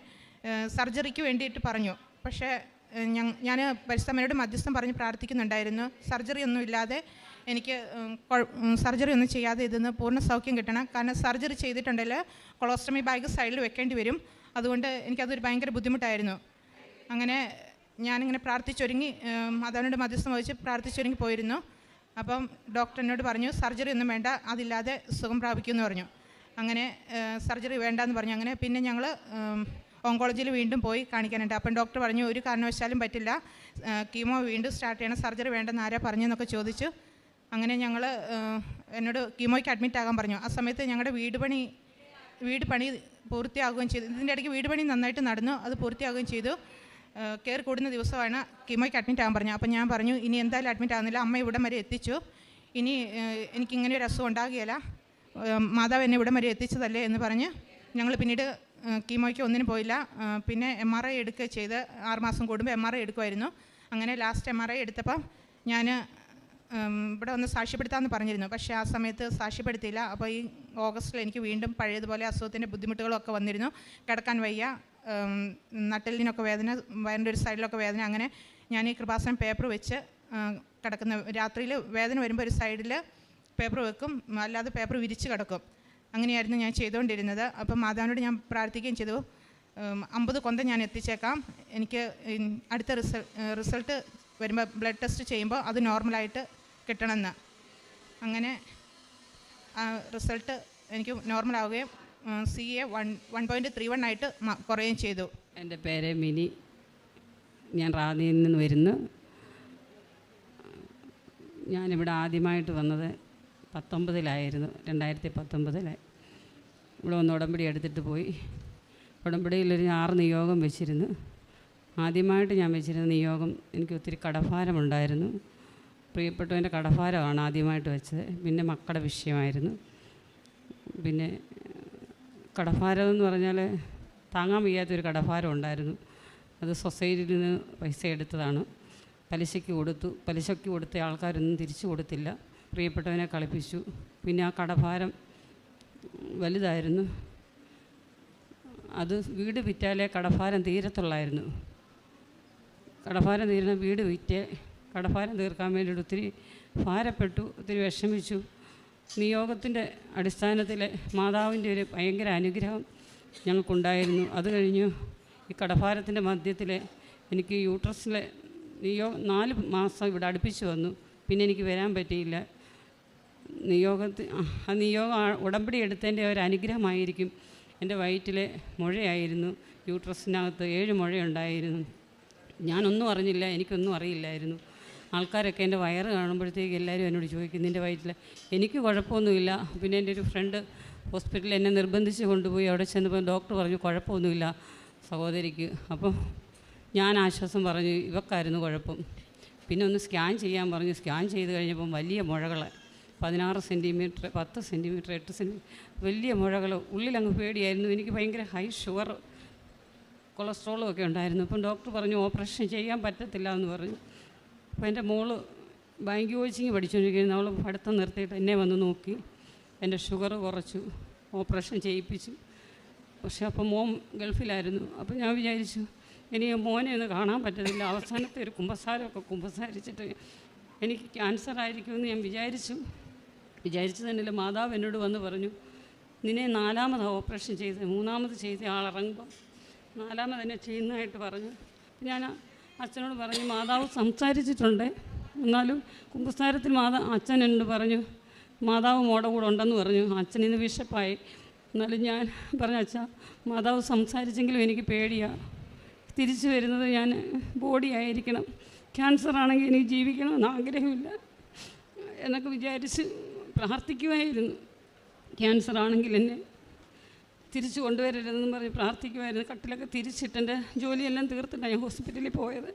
സർജറിക്ക് വേണ്ടിയിട്ട് പറഞ്ഞു. പക്ഷേ ഞാൻ പരിശുദ്ധമ്മയോട് മധ്യസ്ഥം പറഞ്ഞ് പ്രാർത്ഥിക്കുന്നുണ്ടായിരുന്നു. സർജറി ഒന്നും ഇല്ലാതെ എനിക്ക് സർജറി ഒന്നും ചെയ്യാതെ ഇതിന്ന് പൂർണ്ണ സൗഖ്യം കിട്ടണം. കാരണം സർജറി ചെയ്തിട്ടുണ്ടെങ്കിൽ കൊളോസ്റ്റമി ബാഗ് സൈഡിൽ വെക്കേണ്ടി വരും. അതുകൊണ്ട് എനിക്കതൊരു ഭയങ്കര ബുദ്ധിമുട്ടായിരുന്നു. അങ്ങനെ ഞാനിങ്ങനെ പ്രാർത്ഥിച്ചൊരുങ്ങി മാതാവിനോട് മധ്യസ്ഥം വഹിച്ച് പ്രാർത്ഥിച്ചൊരുങ്ങി പോയിരുന്നു. അപ്പം ഡോക്ടർ എന്നോട് പറഞ്ഞു സർജറി ഒന്നും വേണ്ട, അതില്ലാതെ സുഖം പ്രാപിക്കുമെന്ന് പറഞ്ഞു. അങ്ങനെ സർജറി വേണ്ടെന്ന് പറഞ്ഞു. അങ്ങനെ പിന്നെ ഞങ്ങൾ ഓങ്കോളജിയിൽ വീണ്ടും പോയി കാണിക്കാനുണ്ട്. അപ്പം ഡോക്ടർ പറഞ്ഞു ഒരു കാരണവശാലും പറ്റില്ല, കീമോ വീണ്ടും സ്റ്റാർട്ട് ചെയ്യണം, സർജറി വേണ്ടെന്ന് ആരാ പറഞ്ഞെന്നൊക്കെ ചോദിച്ചു. അങ്ങനെ ഞങ്ങൾ എന്നോട് കീമോയ്ക്ക് അഡ്മിറ്റ് ആകാൻ പറഞ്ഞു. ആ സമയത്ത് ഞങ്ങളുടെ വീട് പണി പൂർത്തിയാകുകയും ചെയ്തു. ഇതിൻ്റെ ഇടയ്ക്ക് വീട് പണി നന്നായിട്ട് നടന്നു, അത് പൂർത്തിയാകുകയും ചെയ്തു. കയറി കൂടുന്ന ദിവസമാണ് കീമോയ്ക്ക് അഡ്മിറ്റ് ആകാൻ പറഞ്ഞു. അപ്പം ഞാൻ പറഞ്ഞു ഇനി എന്തായാലും അഡ്മിറ്റ് ആകുന്നില്ല, അമ്മ ഇവിടം വരെ എത്തിച്ചു, ഇനി എനിക്കിങ്ങനെ ഒരു അസുഖം ഉണ്ടാകുകയില്ല, മാതാവ് എന്നെ ഇവിടം വരെ എത്തിച്ചതല്ലേ എന്ന് പറഞ്ഞ് ഞങ്ങൾ പിന്നീട് കീമോയ്ക്ക് ഒന്നിനും പോയില്ല. പിന്നെ MRI എടുക്കുക ചെയ്ത് 6 മാസം കൂടുമ്പോൾ MRI എടുക്കുമായിരുന്നു. അങ്ങനെ ലാസ്റ്റ് MRI എടുത്തപ്പം ഞാൻ ഇവിടെ ഒന്ന് സാക്ഷ്യപ്പെടുത്താമെന്ന് പറഞ്ഞിരുന്നു. പക്ഷേ ആ സമയത്ത് സാക്ഷ്യപ്പെടുത്തിയില്ല. അപ്പോൾ ഈ ഓഗസ്റ്റിൽ എനിക്ക് വീണ്ടും പഴയതുപോലെ അസുഖത്തിൻ്റെ ബുദ്ധിമുട്ടുകളൊക്കെ വന്നിരുന്നു. കിടക്കാൻ വയ്യ, നട്ടെല്ലിനൊക്കെ വേദന, വയറിൻ്റെ ഒരു സൈഡിലൊക്കെ വേദന. അങ്ങനെ ഞാൻ ഈ കൃപാസനം പേപ്പർ വെച്ച് കിടക്കുന്ന, രാത്രിയിൽ വേദന വരുമ്പോൾ ഒരു സൈഡിൽ പേപ്പർ വെക്കും, അല്ലാതെ പേപ്പർ വിരിച്ച് കിടക്കും. അങ്ങനെയായിരുന്നു ഞാൻ ചെയ്തുകൊണ്ടിരുന്നത്. അപ്പം മാതാവിനോട് ഞാൻ പ്രാർത്ഥിക്കുകയും ചെയ്തു, 50 കൊന്ത ഞാൻ എത്തിച്ചേക്കാം, എനിക്ക് അടുത്ത റിസൾട്ട് വരുമ്പോൾ ബ്ലഡ് ടെസ്റ്റ് ചെയ്യുമ്പോൾ അത് നോർമലായിട്ട് കിട്ടണമെന്ന്. അങ്ങനെ റിസൾട്ട് എനിക്ക് നോർമലാവുകയും CA 1.31 ആയിട്ട് കുറയുകയും ചെയ്തു. എൻ്റെ പേര് മിനി, ഞാൻ റാന്നിയിൽ നിന്ന് വരുന്നു. ഞാനിവിടെ ആദ്യമായിട്ട് വന്നത് 19-ലായിരുന്നു, 2019. ഇവിടെ ഒന്ന് ഉടമ്പടി എടുത്തിട്ട് പോയി. ഉടമ്പടിയിലൊരു 6 നിയോഗം വെച്ചിരുന്നു. ആദ്യമായിട്ട് ഞാൻ വെച്ചിരുന്ന നിയോഗം, എനിക്ക് ഒത്തിരി കടഭാരമുണ്ടായിരുന്നു. പ്രിയപ്പെട്ടവൻ്റെ കടഭാരമാണ് ആദ്യമായിട്ട് വെച്ചത്. പിന്നെ മക്കളുടെ വിഷയമായിരുന്നു. പിന്നെ കടഭാരം എന്ന് പറഞ്ഞാൽ താങ്ങാൻ വയ്യാത്തൊരു കടഭാരം ഉണ്ടായിരുന്നു. അത് സൊസൈറ്റിയിൽ നിന്ന് പൈസ എടുത്തതാണ്, പലിശയ്ക്ക് കൊടുത്ത ആൾക്കാരൊന്നും തിരിച്ചു കൊടുത്തില്ല, പ്രിയപ്പെട്ടവനെ കളിപ്പിച്ചു. പിന്നെ ആ കടഭാരം വലുതായിരുന്നു. അത് വീട് വിറ്റാലേ കടഭാരം തീരത്തുള്ളായിരുന്നു. കടഭാരം തീരുന്ന വീട് വിറ്റ് കടഭാരം തീർക്കാൻ വേണ്ടിയിട്ട് ഒത്തിരി ഭാരപ്പെട്ടു, ഒത്തിരി വിഷമിച്ചു. നിയോഗത്തിൻ്റെ അടിസ്ഥാനത്തിൽ മാതാവിൻ്റെ ഒരു ഭയങ്കര അനുഗ്രഹം ഞങ്ങൾക്കുണ്ടായിരുന്നു. അത് കഴിഞ്ഞു ഈ കടഭാരത്തിൻ്റെ മധ്യത്തിൽ എനിക്ക് യൂട്രസിലെ 4 മാസം ഇവിടെ അടുപ്പിച്ച് വന്നു. പിന്നെ എനിക്ക് വരാൻ പറ്റിയില്ല. നിയോഗം ഉടമ്പടി എടുത്തതിൻ്റെ ഒരു അനുഗ്രഹമായിരിക്കും. എൻ്റെ വയറ്റിലെ മുഴയായിരുന്നു, യൂട്രസിനകത്ത് 7 മുഴയുണ്ടായിരുന്നു. ഞാനൊന്നും അറിഞ്ഞില്ല, എനിക്കൊന്നും അറിയില്ലായിരുന്നു. ആൾക്കാരൊക്കെ എൻ്റെ വയറ് കാണുമ്പോഴത്തേക്ക് എല്ലാവരും എന്നോട് ചോദിക്കും നിൻ്റെ വയറ്റിൽ. എനിക്ക് കുഴപ്പമൊന്നുമില്ല. പിന്നെ എൻ്റെ ഒരു ഫ്രണ്ട് ഹോസ്പിറ്റലിൽ എന്നെ നിർബന്ധിച്ച് കൊണ്ടുപോയി. അവിടെ ചെന്നപ്പോൾ ഡോക്ടർ പറഞ്ഞു കുഴപ്പമൊന്നുമില്ല സഹോദരിക്ക്. അപ്പം ഞാൻ ആശ്വാസം പറഞ്ഞു, ഇവക്കായിരുന്നു കുഴപ്പം. പിന്നെ ഒന്ന് സ്കാൻ ചെയ്യാൻ പറഞ്ഞു. സ്കാൻ ചെയ്ത് കഴിഞ്ഞപ്പം വലിയ മുഴകൾ, 16 സെൻറ്റിമീറ്റർ, 10 സെൻറ്റിമീറ്റർ, 8 സെൻറ്റിമീറ്റർ വലിയ മുഴകൾ. ഉള്ളിലങ്ങ് പേടിയായിരുന്നു. എനിക്ക് ഭയങ്കര ഹൈ ഷുഗർ, കൊളസ്ട്രോളും ഒക്കെ ഉണ്ടായിരുന്നു. അപ്പം ഡോക്ടർ പറഞ്ഞു ഓപ്പറേഷൻ ചെയ്യാൻ പറ്റത്തില്ല എന്ന് പറഞ്ഞു. അപ്പോൾ എൻ്റെ മോള് ബാങ്ക് കോച്ചിങ് പഠിച്ചുകൊണ്ടിരിക്കുന്നു. അവൾ പഠിത്തം നിർത്തിയിട്ട് എന്നെ വന്ന് നോക്കി, എൻ്റെ ഷുഗർ കുറച്ചു, ഓപ്പറേഷൻ ചെയ്യിപ്പിച്ചു. പക്ഷേ അപ്പോൾ മോൻ ഗൾഫിലായിരുന്നു. അപ്പോൾ ഞാൻ വിചാരിച്ചു ഇനി മോനെ ഒന്ന് കാണാൻ പറ്റത്തില്ല. അവസാനത്തെ ഒരു കുമ്പസാരമൊക്കെ കുമ്പസാരിച്ചിട്ട് എനിക്ക് ക്യാൻസർ ആയിരിക്കുമെന്ന് ഞാൻ വിചാരിച്ചു തന്നെയല്ല. മാതാവ് എന്നോട് വന്ന് പറഞ്ഞു നിന്നെ 4ാമത് ഓപ്പറേഷൻ ചെയ്ത് 3ാമത് ചെയ്ത ആളിറങ്ങുമ്പോൾ 4ാമത് തന്നെ ചെയ്യുന്നതായിട്ട് പറഞ്ഞു. ഞാൻ അച്ഛനോട് പറഞ്ഞു മാതാവ് സംസാരിച്ചിട്ടുണ്ട്, എന്നാലും കുമ്പസാരത്തിൽ അച്ഛൻ എന്നോട് പറഞ്ഞു മാതാവ് മോടെ കൂടെ ഉണ്ടെന്ന് പറഞ്ഞു. അച്ഛൻ ഇന്ന് ബിഷപ്പായി. എന്നാലും ഞാൻ പറഞ്ഞു അച്ഛാ മാതാവ് സംസാരിച്ചെങ്കിലും എനിക്ക് പേടിയാണ്, തിരിച്ചു വരുന്നത് ഞാൻ ബോഡി ആയിരിക്കണം, ക്യാൻസർ ആണെങ്കിൽ എനിക്ക് ജീവിക്കണമെന്ന് ആഗ്രഹമില്ല എന്നൊക്കെ വിചാരിച്ച് പ്രാർത്ഥിക്കുമായിരുന്നു. ക്യാൻസർ ആണെങ്കിൽ എന്നെ തിരിച്ചു കൊണ്ടുവരരുതെന്ന് പറഞ്ഞ് പ്രാർത്ഥിക്കുമായിരുന്നു. കട്ടിലൊക്കെ തിരിച്ചിട്ട് എൻ്റെ ജോലിയെല്ലാം തീർത്തിട്ടാണ് ഞാൻ ഹോസ്പിറ്റലിൽ പോയത്.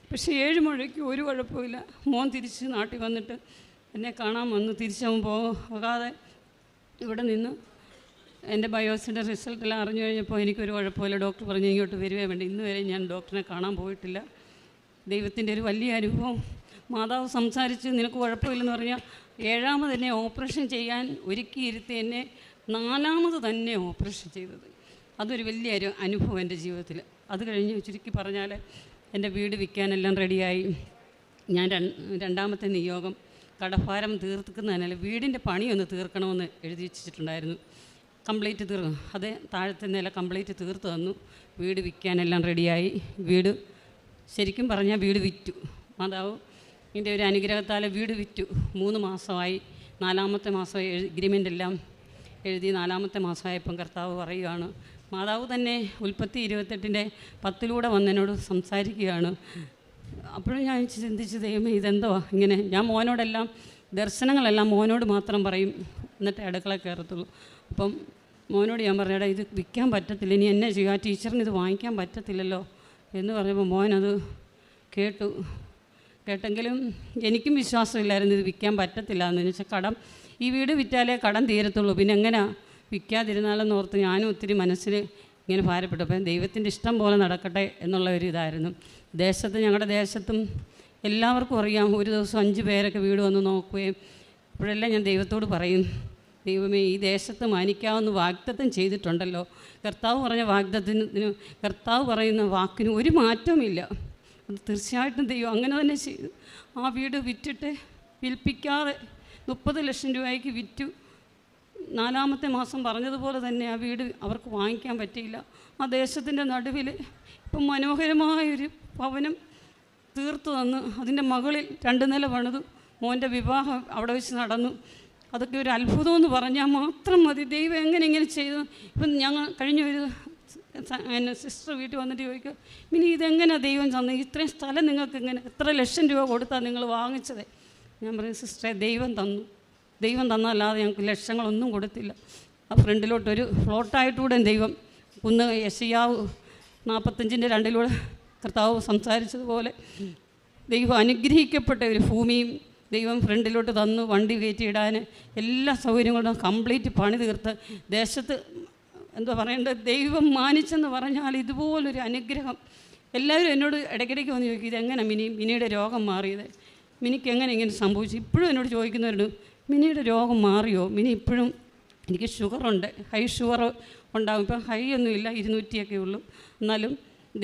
പക്ഷേ 7 മുഴയ്ക്ക് ഒരു കുഴപ്പമില്ല. മോൻ തിരിച്ച് നാട്ടിൽ വന്നിട്ട് എന്നെ കാണാൻ വന്നു. തിരിച്ചവൻ പോകാതെ ഇവിടെ നിന്ന് എൻ്റെ ബയോസിൻ്റെ റിസൾട്ടെല്ലാം അറിഞ്ഞു കഴിഞ്ഞപ്പോൾ എനിക്കൊരു കുഴപ്പമില്ല. ഡോക്ടർ പറഞ്ഞു ഇങ്ങോട്ട് വരുവേ വേണ്ട. ഇന്ന് വരെ ഞാൻ ഡോക്ടറിനെ കാണാൻ പോയിട്ടില്ല. ദൈവത്തിൻ്റെ ഒരു വലിയ അനുഭവം. മാതാവ് സംസാരിച്ച് നിനക്ക് കുഴപ്പമില്ലെന്ന് പറഞ്ഞാൽ 7ാമത് എന്നെ ഓപ്പറേഷൻ ചെയ്യാൻ ഒരുക്കിയിരുത്തി എന്നെ 4ാമത് തന്നെ ഓപ്പറേഷൻ ചെയ്തത്. അതൊരു വലിയൊരു അനുഭവം എൻ്റെ ജീവിതത്തിൽ. അത് കഴിഞ്ഞ് ചുരുക്കി പറഞ്ഞാൽ എൻ്റെ വീട് വിൽക്കാനെല്ലാം റെഡിയായി. ഞാൻ 2ാമത്തെ നിയോഗം കടഭാരം തീർക്കുന്നതിനാൽ വീടിൻ്റെ പണിയൊന്ന് തീർക്കണമെന്ന് എഴുതി വെച്ചിട്ടുണ്ടായിരുന്നു. കംപ്ലീറ്റ് തീർന്നു. അത് താഴത്തെ നില കംപ്ലീറ്റ് തീർത്ത് തന്നു. വീട് വിൽക്കാനെല്ലാം റെഡിയായി. വീട് ശരിക്കും പറഞ്ഞാൽ വീട് വിറ്റു. മാതാവ് ഇതിൻ്റെ ഒരു അനുഗ്രഹത്താൽ വീട് വിറ്റു. 3 മാസമായി. 4-ാമത്തെ മാസം എഗ്രിമെൻ്റ് എല്ലാം എഴുതി 4-ാമത്തെ മാസമായപ്പം കർത്താവ് പറയുകയാണ്, മാതാവ് തന്നെ ഉൽപ്പത്തി 28:10 വന്നതിനോട് സംസാരിക്കുകയാണ്. അപ്പോഴും ഞാൻ ചിന്തിച്ച്, ദൈവമേ ഇതെന്തോ ഇങ്ങനെ. ഞാൻ മോനോടെല്ലാം ദർശനങ്ങളെല്ലാം മോനോട് മാത്രം പറയും, എന്നിട്ട് അടുക്കള കയറത്തുള്ളൂ. അപ്പം മോനോട് ഞാൻ പറഞ്ഞേടാ ഇത് വിൽക്കാൻ പറ്റത്തില്ല, ഇനി എന്നെ ചെയ്യുക, ടീച്ചറിന് ഇത് വാങ്ങിക്കാൻ പറ്റത്തില്ലല്ലോ എന്ന് പറഞ്ഞപ്പോൾ മോനത് കേട്ടെങ്കിലും എനിക്കും വിശ്വാസമില്ലായിരുന്നു ഇത് വിൽക്കാൻ പറ്റത്തില്ല എന്ന് വെച്ചാൽ കടം, ഈ വീട് വിറ്റാലേ കടം തീരത്തുള്ളൂ, പിന്നെ എങ്ങനെ വിൽക്കാതിരുന്നാലെന്ന് ഓർത്ത് ഞാനും ഒത്തിരി മനസ്സിൽ ഇങ്ങനെ ഭാരപ്പെട്ടു. അപ്പം ദൈവത്തിൻ്റെ ഇഷ്ടം പോലെ നടക്കട്ടെ എന്നുള്ള ഒരു ഇതായിരുന്നു. ഞങ്ങളുടെ ദേശത്തും എല്ലാവർക്കും അറിയാം, ഒരു ദിവസം 5 പേരൊക്കെ വീട് വന്ന് നോക്കുകയും അപ്പോഴെല്ലാം ഞാൻ ദൈവത്തോട് പറയും, ദൈവമേ ഈ ദേശത്ത് മാനിക്കാവുന്ന വാഗ്ദത്തം ചെയ്തിട്ടുണ്ടല്ലോ. കർത്താവ് പറഞ്ഞ വാഗ്ദത്തത്തിന്, കർത്താവ് പറയുന്ന വാക്കിന് ഒരു മാറ്റവുമില്ല. അത് തീർച്ചയായിട്ടും ദൈവം അങ്ങനെ തന്നെ ചെയ്തു. ആ വീട് വിറ്റിട്ട് വിൽപ്പിക്കാതെ 30 ലക്ഷം രൂപയ്ക്ക് വിറ്റു. 4-ാമത്തെ മാസം പറഞ്ഞതുപോലെ തന്നെ ആ വീട് അവർക്ക് വാങ്ങിക്കാൻ പറ്റിയില്ല. ആ ദേശത്തിൻ്റെ നടുവിൽ ഇപ്പം മനോഹരമായൊരു ഭവനം തീർത്തു തന്ന് അതിൻ്റെ മകളിൽ 2 നില പണിതു. മോൻ്റെ വിവാഹം അവിടെ വെച്ച് നടന്നു. അതൊക്കെ ഒരു അത്ഭുതമെന്ന് പറഞ്ഞാൽ മാത്രം മതി. ദൈവം എങ്ങനെ ചെയ്തു. ഇപ്പം ഞങ്ങൾ കഴിഞ്ഞ ഒരു സിസ്റ്റർ വീട്ടിൽ വന്നിട്ട് ചോദിക്കുക, ഇനി ഇതെങ്ങനെയാണ് ദൈവം തന്നു, ഇത്രയും സ്ഥലം നിങ്ങൾക്ക് എങ്ങനെ, എത്ര ലക്ഷം രൂപ കൊടുത്താൽ നിങ്ങൾ വാങ്ങിച്ചത്? ഞാൻ പറയും, സിസ്റ്ററെ ദൈവം തന്നു, ദൈവം തന്നല്ലാതെ ഞങ്ങൾക്ക് ലക്ഷങ്ങളൊന്നും കൊടുത്തില്ല. ആ ഫ്രണ്ടിലോട്ടൊരു ഫ്ലോട്ടായിട്ടൂടെ ദൈവം കുന്ന് യെശയ്യാവ് 45:2 കർത്താവ് സംസാരിച്ചതുപോലെ ദൈവം അനുഗ്രഹിക്കപ്പെട്ട ഒരു ഭൂമിയും ദൈവം ഫ്രണ്ടിലോട്ട് തന്നു. വണ്ടി കയറ്റിയിടാൻ എല്ലാ സൗകര്യങ്ങളും കംപ്ലീറ്റ് പണി തീർത്ത് ദേശത്ത് എന്താ പറയേണ്ടത്, ദൈവം മാനിച്ചെന്ന് പറഞ്ഞാൽ ഇതുപോലൊരു അനുഗ്രഹം. എല്ലാവരും എന്നോട് ഇടയ്ക്കിടയ്ക്ക് വന്ന് ചോദിക്കും, ഇതെങ്ങനെ മിനിയുടെ രോഗം മാറിയത്, മിനിക്ക് എങ്ങനെ ഇങ്ങനെ സംഭവിച്ചു? ഇപ്പോഴും എന്നോട് ചോദിക്കുന്നവരുണ്ട്, മിനിയുടെ രോഗം മാറിയോ? മിനി ഇപ്പോഴും, എനിക്ക് ഷുഗറുണ്ട്, ഹൈ ഷുഗർ ഉണ്ടാകും. ഇപ്പം ഹൈ ഒന്നുമില്ല, 200 ഉള്ളൂ. എന്നാലും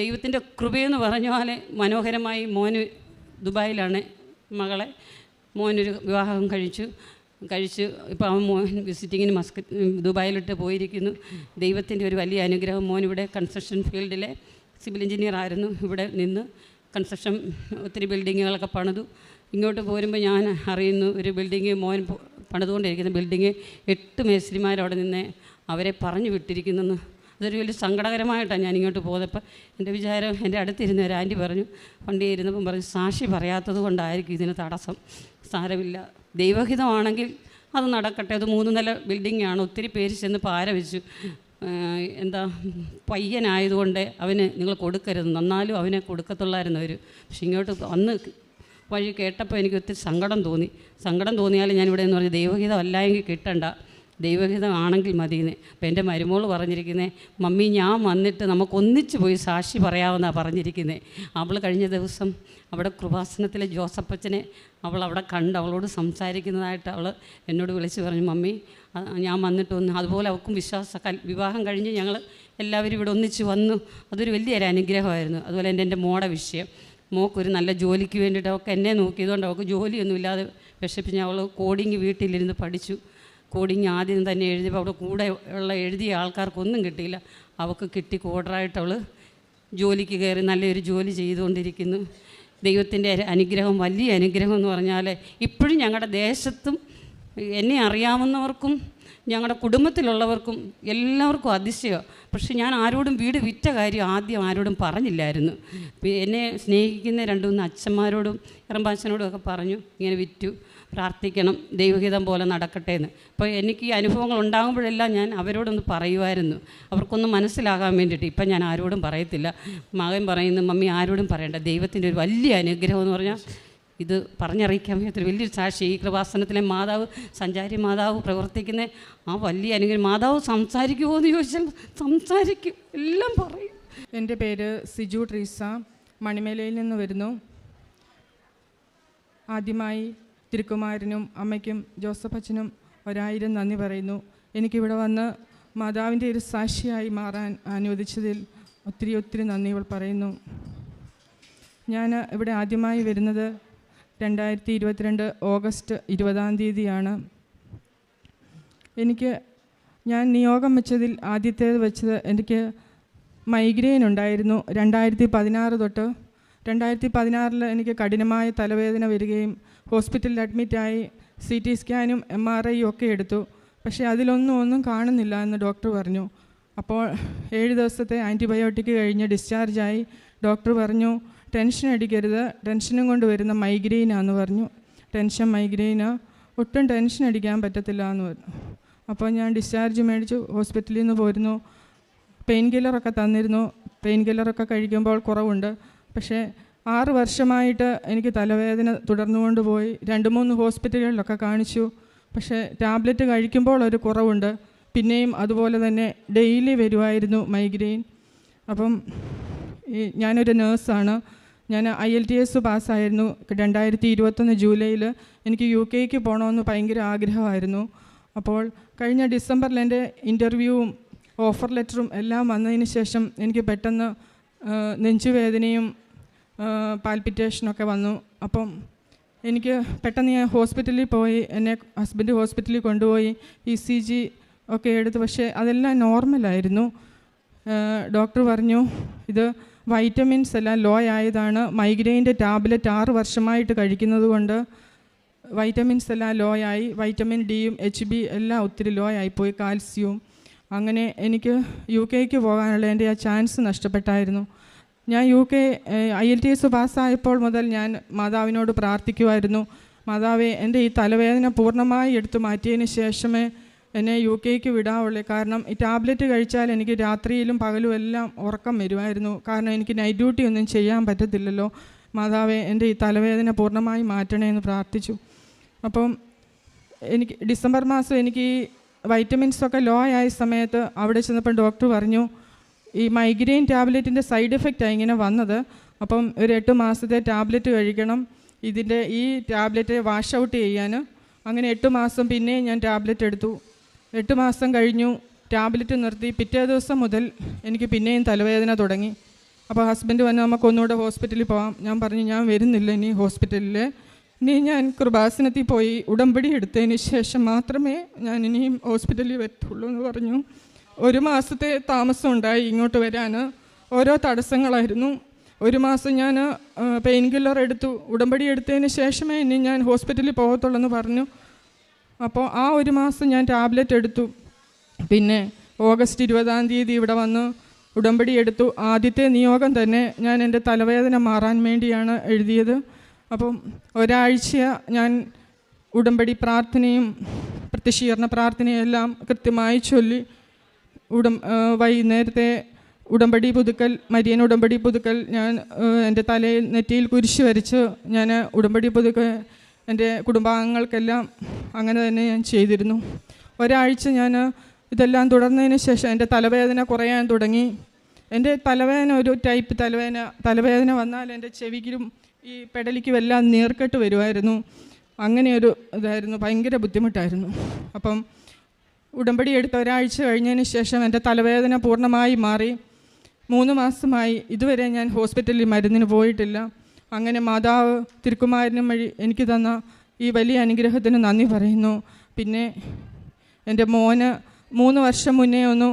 ദൈവത്തിൻ്റെ കൃപയെന്ന് പറഞ്ഞാൽ മനോഹരമായി മോന് ദുബായിലാണ്, മകളെ മോനൊരു വിവാഹം കഴിച്ചു. ഇപ്പോൾ അവൻ മോൻ വിസിറ്റിങ്ങിന് ദുബായിലിട്ട് പോയിരിക്കുന്നു. ദൈവത്തിൻ്റെ ഒരു വലിയ അനുഗ്രഹം. മോനിവിടെ കൺസ്ട്രക്ഷൻ ഫീൽഡിലെ സിവിൽ എഞ്ചിനീയർ ആയിരുന്നു. ഇവിടെ നിന്ന് കൺസ്ട്രക്ഷൻ ഒത്തിരി ബിൽഡിങ്ങുകളൊക്കെ പണിതു. ഇങ്ങോട്ട് പോരുമ്പോൾ ഞാൻ അറിയുന്നു, ഒരു ബിൽഡിങ് മോൻ പണിതുകൊണ്ടിരിക്കുന്ന ബിൽഡിങ് 8 മേസ്ത്രിമാരവിടെ നിന്ന് അവരെ പറഞ്ഞു വിട്ടിരിക്കുന്നെന്ന്. അതൊരു വലിയ സങ്കടകരമായിട്ടാണ് ഞാൻ ഇങ്ങോട്ട് പോയപ്പോൾ. എൻ്റെ വിചാരം, എൻ്റെ അടുത്തിരുന്ന ഒരു ആൻറ്റി പറഞ്ഞു, വണ്ടിയിൽ ഇരുന്നപ്പം പറഞ്ഞു, സാക്ഷി പറയാത്തത് കൊണ്ടായിരിക്കും ഇതിന് തടസ്സം, സാരമില്ല, ദൈവഹിതമാണെങ്കിൽ അത് നടക്കട്ടെ. അത് 3 നില ബിൽഡിങ്ങാണ്. ഒത്തിരി പേര് ചെന്ന് പാര വെച്ചു. എന്താ പയ്യനായതുകൊണ്ട് അവന് നിങ്ങൾ കൊടുക്കരുത്, നന്നാലും അവനെ കൊടുക്കത്തുള്ളായിരുന്നു അവർ. പക്ഷെ ഇങ്ങോട്ട് വന്ന് വഴി കേട്ടപ്പോൾ എനിക്ക് ഒത്തിരി സങ്കടം തോന്നിയാലും ഞാനിവിടെ എന്ന് പറഞ്ഞ് ദൈവഹിതം അല്ല എങ്കിൽ കിട്ടണ്ട, ദൈവഹിതമാണെങ്കിൽ മതിയെന്ന്. അപ്പം എൻ്റെ മരുമോൾ പറഞ്ഞിരിക്കുന്നത്, മമ്മി ഞാൻ വന്നിട്ട് നമുക്കൊന്നിച്ച് പോയി സാക്ഷി പറയാമെന്നാണ് പറഞ്ഞിരിക്കുന്നത്. അവൾ കഴിഞ്ഞ ദിവസം അവിടെ കൃപാസനത്തിലെ ജോസപ്പച്ചനെ അവൾ അവിടെ കണ്ട് അവളോട് സംസാരിക്കുന്നതായിട്ട് അവൾ എന്നോട് വിളിച്ച് പറഞ്ഞു, മമ്മി ഞാൻ വന്നിട്ടൊന്ന്. അതുപോലെ അവൾക്കും വിവാഹം കഴിഞ്ഞ് ഞങ്ങൾ എല്ലാവരും ഇവിടെ ഒന്നിച്ച് വന്നു. അതൊരു വലിയൊരു അനുഗ്രഹമായിരുന്നു. അതുപോലെ എൻ്റെ മോടെ വിഷയം, മോക്കൊരു നല്ല ജോലിക്ക് വേണ്ടിയിട്ട് അവൾക്ക് എന്നെ നോക്കിയതുകൊണ്ട് അവൾക്ക് ജോലിയൊന്നുമില്ലാതെ വിഷപ്പിച്ച് അവൾ കോഡിങ് വീട്ടിലിരുന്ന് പഠിച്ചു. കോഡിങ് ആദ്യം തന്നെ എഴുതിയപ്പോൾ അവിടെ കൂടെ ഉള്ള എഴുതിയ ആൾക്കാർക്കൊന്നും കിട്ടിയില്ല. അവൾക്ക് കിട്ടി, കോഡറായിട്ട് അവൾ ജോലിക്ക് കയറി നല്ലൊരു ജോലി ചെയ്തുകൊണ്ടിരിക്കുന്നു. ദൈവത്തിൻ്റെ അനുഗ്രഹം, വലിയ അനുഗ്രഹം എന്ന് പറഞ്ഞാൽ ഇപ്പോഴും ഞങ്ങളുടെ ദേശത്തും എന്നെ അറിയാവുന്നവർക്കും ഞങ്ങളുടെ കുടുംബത്തിലുള്ളവർക്കും എല്ലാവർക്കും അതിശയമാണ്. പക്ഷെ ഞാൻ ആരോടും വീട് വിറ്റ കാര്യം ആദ്യം ആരോടും പറഞ്ഞില്ലായിരുന്നു. എന്നെ സ്നേഹിക്കുന്ന 2-3 അച്ഛന്മാരോടും ഇറമ്പാച്ചനോടും ഒക്കെ പറഞ്ഞു, ഇങ്ങനെ വിറ്റു, പ്രാർത്ഥിക്കണം, ദൈവഹിതം പോലെ നടക്കട്ടെ എന്ന്. അപ്പോൾ എനിക്ക് ഈ അനുഭവങ്ങൾ ഉണ്ടാകുമ്പോഴെല്ലാം ഞാൻ അവരോടൊന്ന് പറയുമായിരുന്നു, അവർക്കൊന്ന് മനസ്സിലാകാൻ വേണ്ടിയിട്ട്. ഇപ്പം ഞാൻ ആരോടും പറയത്തില്ല. മകൻ പറയുന്നു, മമ്മി ആരോടും പറയണ്ട, ദൈവത്തിൻ്റെ ഒരു വലിയ അനുഗ്രഹം എന്ന് പറഞ്ഞാൽ ഇത് പറഞ്ഞറിയിക്കാൻ വയ്യാത്തൊരു വലിയൊരു സാക്ഷി. ഈ കൃപാസനത്തിലെ മാതാവ്, സഞ്ചാരി മാതാവ് പ്രവർത്തിക്കുന്ന ആ വലിയ അനുഗ്രഹം. മാതാവ് സംസാരിക്കുമോ എന്ന് ചോദിച്ചാൽ സംസാരിക്കും, എല്ലാം പറയും. എൻ്റെ പേര് സിജു ട്രീസ, മണിമേലയിൽ നിന്ന് വരുന്നു. ആദ്യമായി തിരുക്കുമാരനും അമ്മയ്ക്കും ജോസഫ് അച്ഛനും 1000 നന്ദി പറയുന്നു. എനിക്കിവിടെ വന്ന് മാതാവിൻ്റെ ഒരു സാക്ഷിയായി മാറാൻ അനുവദിച്ചതിൽ ഒത്തിരി നന്ദികൾ പറയുന്നു. ഞാൻ ഇവിടെ ആദ്യമായി വരുന്നത് 2022 ഓഗസ്റ്റ് 20-ാം തീയതിയാണ്. എനിക്ക് ഞാൻ നിയോഗം വെച്ചതിൽ ആദ്യത്തേത് വെച്ചത് എനിക്ക് മൈഗ്രെയിൻ ഉണ്ടായിരുന്നു. 2016 തൊട്ട് 2016 എനിക്ക് കഠിനമായ തലവേദന വരികയും ഹോസ്പിറ്റലിൽ അഡ്മിറ്റായി CT സ്കാനും MRI ഒക്കെ എടുത്തു. പക്ഷേ അതിലൊന്നും കാണുന്നില്ല എന്ന് ഡോക്ടർ പറഞ്ഞു. അപ്പോൾ 7 ദിവസത്തെ ആൻറ്റിബയോട്ടിക് കഴിഞ്ഞ് ഡിസ്ചാർജായി. ഡോക്ടർ പറഞ്ഞു ടെൻഷൻ അടിക്കരുത്, ടെൻഷനും കൊണ്ട് വരുന്ന മൈഗ്രെയിനാന്ന് പറഞ്ഞു. മൈഗ്രെയിന് ഒട്ടും ടെൻഷൻ അടിക്കാൻ പറ്റത്തില്ല എന്ന് പറഞ്ഞു. അപ്പോൾ ഞാൻ ഡിസ്ചാർജ് മേടിച്ചു ഹോസ്പിറ്റലിൽ നിന്ന് പോരുന്നു. പെയിൻ കില്ലറൊക്കെ തന്നിരുന്നു. പെയിൻ കില്ലറൊക്കെ കഴിക്കുമ്പോൾ കുറവുണ്ട്. പക്ഷേ 6 വർഷമായിട്ട് എനിക്ക് തലവേദന തുടർന്നുകൊണ്ട് പോയി. 2-3 ഹോസ്പിറ്റലുകളിലൊക്കെ കാണിച്ചു. പക്ഷേ ടാബ്ലറ്റ് കഴിക്കുമ്പോൾ ഒരു കുറവുണ്ട്. പിന്നെയും അതുപോലെ തന്നെ ഡെയിലി വരുമായിരുന്നു മൈഗ്രെയിൻ. അപ്പം ഞാനൊരു നേഴ്സാണ്. ഞാൻ IELTS പാസ്സായിരുന്നു 2021 ജൂലൈയിൽ. എനിക്ക് UK പോകണമെന്ന് ഭയങ്കര ആഗ്രഹമായിരുന്നു. അപ്പോൾ കഴിഞ്ഞ ഡിസംബറിൽ എൻ്റെ ഇൻ്റർവ്യൂവും ഓഫർ ലെറ്ററും എല്ലാം വന്നതിന് ശേഷം എനിക്ക് പെട്ടെന്ന് നെഞ്ചുവേദനയും പാൽപിറ്റേഷനൊക്കെ വന്നു. അപ്പം എനിക്ക് പെട്ടെന്ന് ഞാൻ ഹോസ്പിറ്റലിൽ പോയി. എന്നെ ഹസ്ബൻഡ് ഹോസ്പിറ്റലിൽ കൊണ്ടുപോയി ECG ഒക്കെ എടുത്തു. പക്ഷേ അതെല്ലാം നോർമലായിരുന്നു. ഡോക്ടർ പറഞ്ഞു ഇത് വൈറ്റമിൻസ് എല്ലാം ലോ ആയതാണ്. മൈഗ്രെയിൻ്റെ ടാബ്ലറ്റ് 6 വർഷമായിട്ട് കഴിക്കുന്നത് കൊണ്ട് വൈറ്റമിൻസ് എല്ലാം ലോ ആയി. വൈറ്റമിൻ ഡിയും HB എല്ലാം ഒത്തിരി ലോ ആയിപ്പോയി, കാൽസ്യവും. അങ്ങനെ എനിക്ക് UK പോകാനുള്ള എൻ്റെ ആ ചാൻസ് നഷ്ടപ്പെട്ടായിരുന്നു. ഞാൻ UK IELTS പാസ്സായപ്പോൾ മുതൽ ഞാൻ മാതാവിനോട് പ്രാർത്ഥിക്കുമായിരുന്നു, മാതാവേ എൻ്റെ ഈ തലവേദന പൂർണ്ണമായി എടുത്തു മാറ്റിയതിന് ശേഷമേ എന്നെ UK വിടാവുള്ളൂ. കാരണം ഈ ടാബ്ലറ്റ് കഴിച്ചാൽ എനിക്ക് രാത്രിയിലും പകലും എല്ലാം ഉറക്കം വരുമായിരുന്നു. കാരണം എനിക്ക് നൈറ്റ് ഡ്യൂട്ടി ഒന്നും ചെയ്യാൻ പറ്റത്തില്ലല്ലോ. മാതാവേ എൻ്റെ ഈ തലവേദന പൂർണ്ണമായി മാറ്റണേ എന്ന് പ്രാർത്ഥിച്ചു. അപ്പം എനിക്ക് ഡിസംബർ മാസം എനിക്ക് ഈ വൈറ്റമിൻസൊക്കെ ലോ ആയ സമയത്ത് അവിടെ ചെന്നപ്പോൾ ഡോക്ടർ പറഞ്ഞു ഈ മൈഗ്രെയിൻ ടാബ്ലറ്റിൻ്റെ സൈഡ് എഫക്റ്റാണ് ഇങ്ങനെ വന്നത്. അപ്പം ഒരു 8 മാസത്തെ ടാബ്ലറ്റ് കഴിക്കണം, ഇതിൻ്റെ ഈ ടാബ്ലറ്റ് വാഷ് ഔട്ട് ചെയ്യാൻ. അങ്ങനെ 8 മാസം പിന്നെയും ഞാൻ ടാബ്ലറ്റ് എടുത്തു. 8 മാസം കഴിഞ്ഞു, ടാബ്ലറ്റ് നിർത്തി. പിറ്റേ ദിവസം മുതൽ എനിക്ക് പിന്നെയും തലവേദന തുടങ്ങി. അപ്പോൾ ഹസ്ബൻഡ് വന്ന് നമുക്കൊന്നുകൂടെ ഹോസ്പിറ്റലിൽ പോകാം. ഞാൻ പറഞ്ഞു ഞാൻ വരുന്നില്ല ഇനി ഹോസ്പിറ്റലിൽ. ഇനി ഞാൻ കൃപാസനത്തിൽ പോയി ഉടമ്പടി എടുത്തതിന് ശേഷം മാത്രമേ ഞാൻ ഇനിയും ഹോസ്പിറ്റലിൽ വരത്തുള്ളൂ എന്ന് പറഞ്ഞു. 1 മാസത്തെ താമസം ഉണ്ടായി ഇങ്ങോട്ട് വരാൻ. ഓരോ തടസ്സങ്ങളായിരുന്നു. 1 മാസം ഞാൻ പെയിൻ കില്ലർ എടുത്തു. ഉടമ്പടി എടുത്തതിന് ശേഷമേ ഇനി ഞാൻ ഹോസ്പിറ്റലിൽ പോകത്തുള്ളൂ എന്ന് പറഞ്ഞു. അപ്പോൾ ആ 1 മാസം ഞാൻ ടാബ്ലറ്റ് എടുത്തു. പിന്നെ ഓഗസ്റ്റ് 20-ാം തീയതി ഇവിടെ വന്ന് ഉടമ്പടി എടുത്തു. ആദ്യത്തെ നിയോഗം തന്നെ ഞാൻ എൻ്റെ തലവേദന മാറാൻ വേണ്ടിയാണ് എഴുതിയത്. അപ്പം ഒരാഴ്ച ഞാൻ ഉടമ്പടി പ്രാർത്ഥനയും പ്രത്യക്ഷീകരണ പ്രാർത്ഥനയും എല്ലാം കൃത്യമായി ചൊല്ലി. വൈകുന്നേരത്തെ ഉടമ്പടി പുതുക്കൽ, മരിയൻ ഉടമ്പടി പുതുക്കൽ, ഞാൻ എൻ്റെ തലയിൽ നെറ്റിയിൽ കുരിശ് വരച്ച് ഞാൻ ഉടമ്പടി പുതുക്കൽ എൻ്റെ കുടുംബാംഗങ്ങൾക്കെല്ലാം അങ്ങനെ തന്നെ ഞാൻ ചെയ്തിരുന്നു. ഒരാഴ്ച ഞാൻ ഇതെല്ലാം തുടർന്നതിന് ശേഷം എൻ്റെ തലവേദന കുറയാൻ തുടങ്ങി. എൻ്റെ തലവേദന ഒരു ടൈപ്പ് തലവേദന വന്നാൽ എൻ്റെ ചെവിക്കും ഈ പെടലിക്കും എല്ലാം നീർക്കെട്ട് വരുമായിരുന്നു. അങ്ങനെയൊരു ഇതായിരുന്നു, ഭയങ്കര ബുദ്ധിമുട്ടായിരുന്നു. അപ്പം ഉടമ്പടി എടുത്ത ഒരാഴ്ച കഴിഞ്ഞതിന് ശേഷം എൻ്റെ തലവേദന പൂർണ്ണമായി മാറി. 3 മാസമായി ഇതുവരെ ഞാൻ ഹോസ്പിറ്റലിൽ മരുന്നിന് പോയിട്ടില്ല. അങ്ങനെ മാതാവ് തിരുക്കുമാരനും വഴി എനിക്ക് തന്ന ഈ വലിയ അനുഗ്രഹത്തിന് നന്ദി പറയുന്നു. പിന്നെ എൻ്റെ മോന് 3 വർഷം മുന്നേ ഒന്ന്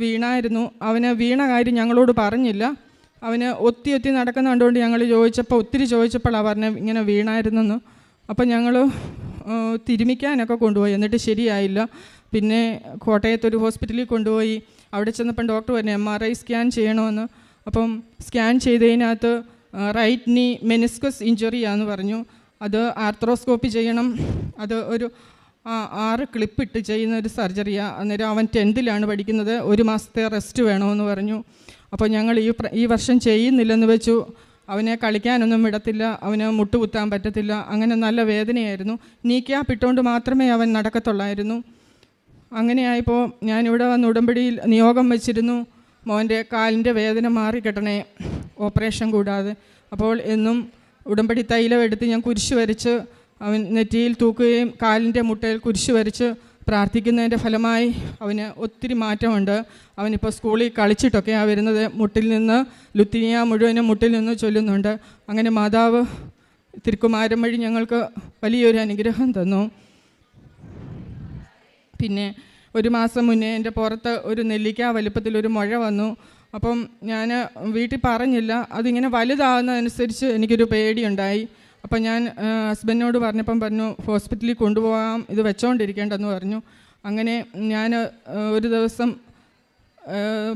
വീണായിരുന്നു. അവന് വീണ കാര്യം ഞങ്ങളോട് പറഞ്ഞില്ല. അവന് ഒത്തി നടക്കുന്ന കണ്ടുകൊണ്ട് ഞങ്ങൾ ഒത്തിരി ചോദിച്ചപ്പോൾ പറഞ്ഞ ഇങ്ങനെ വീണായിരുന്നെന്ന്. അപ്പം ഞങ്ങൾ തിരുമിക്കാനൊക്കെ കൊണ്ടുപോയി, എന്നിട്ട് ശരിയായില്ല. പിന്നെ കോട്ടയത്തൊരു ഹോസ്പിറ്റലിൽ കൊണ്ടുപോയി. അവിടെ ചെന്നപ്പം ഡോക്ടർ പറഞ്ഞു MRI സ്കാൻ ചെയ്യണമെന്ന്. അപ്പം സ്കാൻ ചെയ്തതിനകത്ത് റൈറ്റ് നീ മെനിസ്കസ് ഇഞ്ചുറിയാന്ന് പറഞ്ഞു. അത് ആർത്രോസ്കോപ്പി ചെയ്യണം. അത് ഒരു 6 ക്ലിപ്പിട്ട് ചെയ്യുന്ന ഒരു സർജറിയാണ്. അന്നേരം അവൻ 10th പഠിക്കുന്നത്. 1 മാസത്തെ റെസ്റ്റ് വേണമെന്ന് പറഞ്ഞു. അപ്പോൾ ഞങ്ങൾ ഈ വർഷം ചെയ്യുന്നില്ലെന്ന് വെച്ചു. അവനെ കളിക്കാനൊന്നും വിടത്തില്ല, അവന് മുട്ടുകുത്താൻ പറ്റത്തില്ല. അങ്ങനെ നല്ല വേദനയായിരുന്നു. നീ ക്യാപ്പ് ഇട്ടുകൊണ്ട് മാത്രമേ അവൻ നടക്കത്തുള്ളായിരുന്നു. അങ്ങനെയായപ്പോൾ ഞാനിവിടെ വന്ന് ഉടമ്പടിയിൽ നിയോഗം വെച്ചിരുന്നു, മോൻ്റെ കാലിൻ്റെ വേദന മാറിക്കിട്ടണേ, ഓപ്പറേഷൻ കൂടാതെ. അപ്പോൾ എന്നും ഉടമ്പടി തൈലം എടുത്ത് ഞാൻ കുരിശ് വരച്ച് അവൻ നെറ്റിയിൽ തൂക്കുകയും കാലിൻ്റെ മുട്ടയിൽ കുരിശ് വരച്ച് പ്രാർത്ഥിക്കുന്നതിൻ്റെ ഫലമായി അവന് ഒത്തിരി മാറ്റമുണ്ട്. അവനിപ്പോൾ സ്കൂളിൽ കളിച്ചിട്ടൊക്കെയാണ് വരുന്നത്. മുട്ടിൽ നിന്ന് ലുത്തിനിയ മുഴുവനും മുട്ടിൽ നിന്ന് ചൊല്ലുന്നുണ്ട്. അങ്ങനെ മാതാവ് തിരുക്കുമാരൻ വഴി ഞങ്ങൾക്ക് വലിയൊരു അനുഗ്രഹം തന്നു. പിന്നെ 1 മാസം മുന്നേ എൻ്റെ പുറത്ത് ഒരു നെല്ലിക്ക വലുപ്പത്തിലൊരു മുഴ വന്നു. അപ്പം ഞാൻ വീട്ടിൽ പറഞ്ഞില്ല. അതിങ്ങനെ വലുതാകുന്നതനുസരിച്ച് എനിക്കൊരു പേടിയുണ്ടായി. അപ്പം ഞാൻ ഹസ്ബൻഡിനോട് പറഞ്ഞപ്പം പറഞ്ഞു ഹോസ്പിറ്റലിൽ കൊണ്ടുപോകാം, ഇത് വെച്ചോണ്ടിരിക്കേണ്ടെന്ന് പറഞ്ഞു. അങ്ങനെ ഞാൻ ഒരു ദിവസം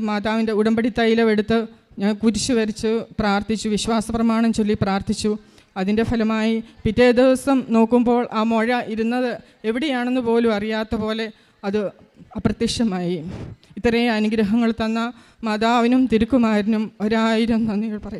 മാതാവിൻ്റെ ഉടമ്പടി തൈലം എടുത്ത് ഞാൻ കുരിശ് വരച്ച് പ്രാർത്ഥിച്ചു, വിശ്വാസ പ്രമാണം ചൊല്ലി പ്രാർത്ഥിച്ചു. അതിൻ്റെ ഫലമായി പിറ്റേ ദിവസം നോക്കുമ്പോൾ ആ മുഴ ഇരുന്നത് എവിടെയാണെന്ന് പോലും അറിയാത്ത പോലെ അത് അപ്രത്യക്ഷമായി. ഇത്രയും അനുഗ്രഹങ്ങൾ തന്ന മാതാവിനും തിരുക്കുമാരനും 1000 നന്ദികൾ പറയും.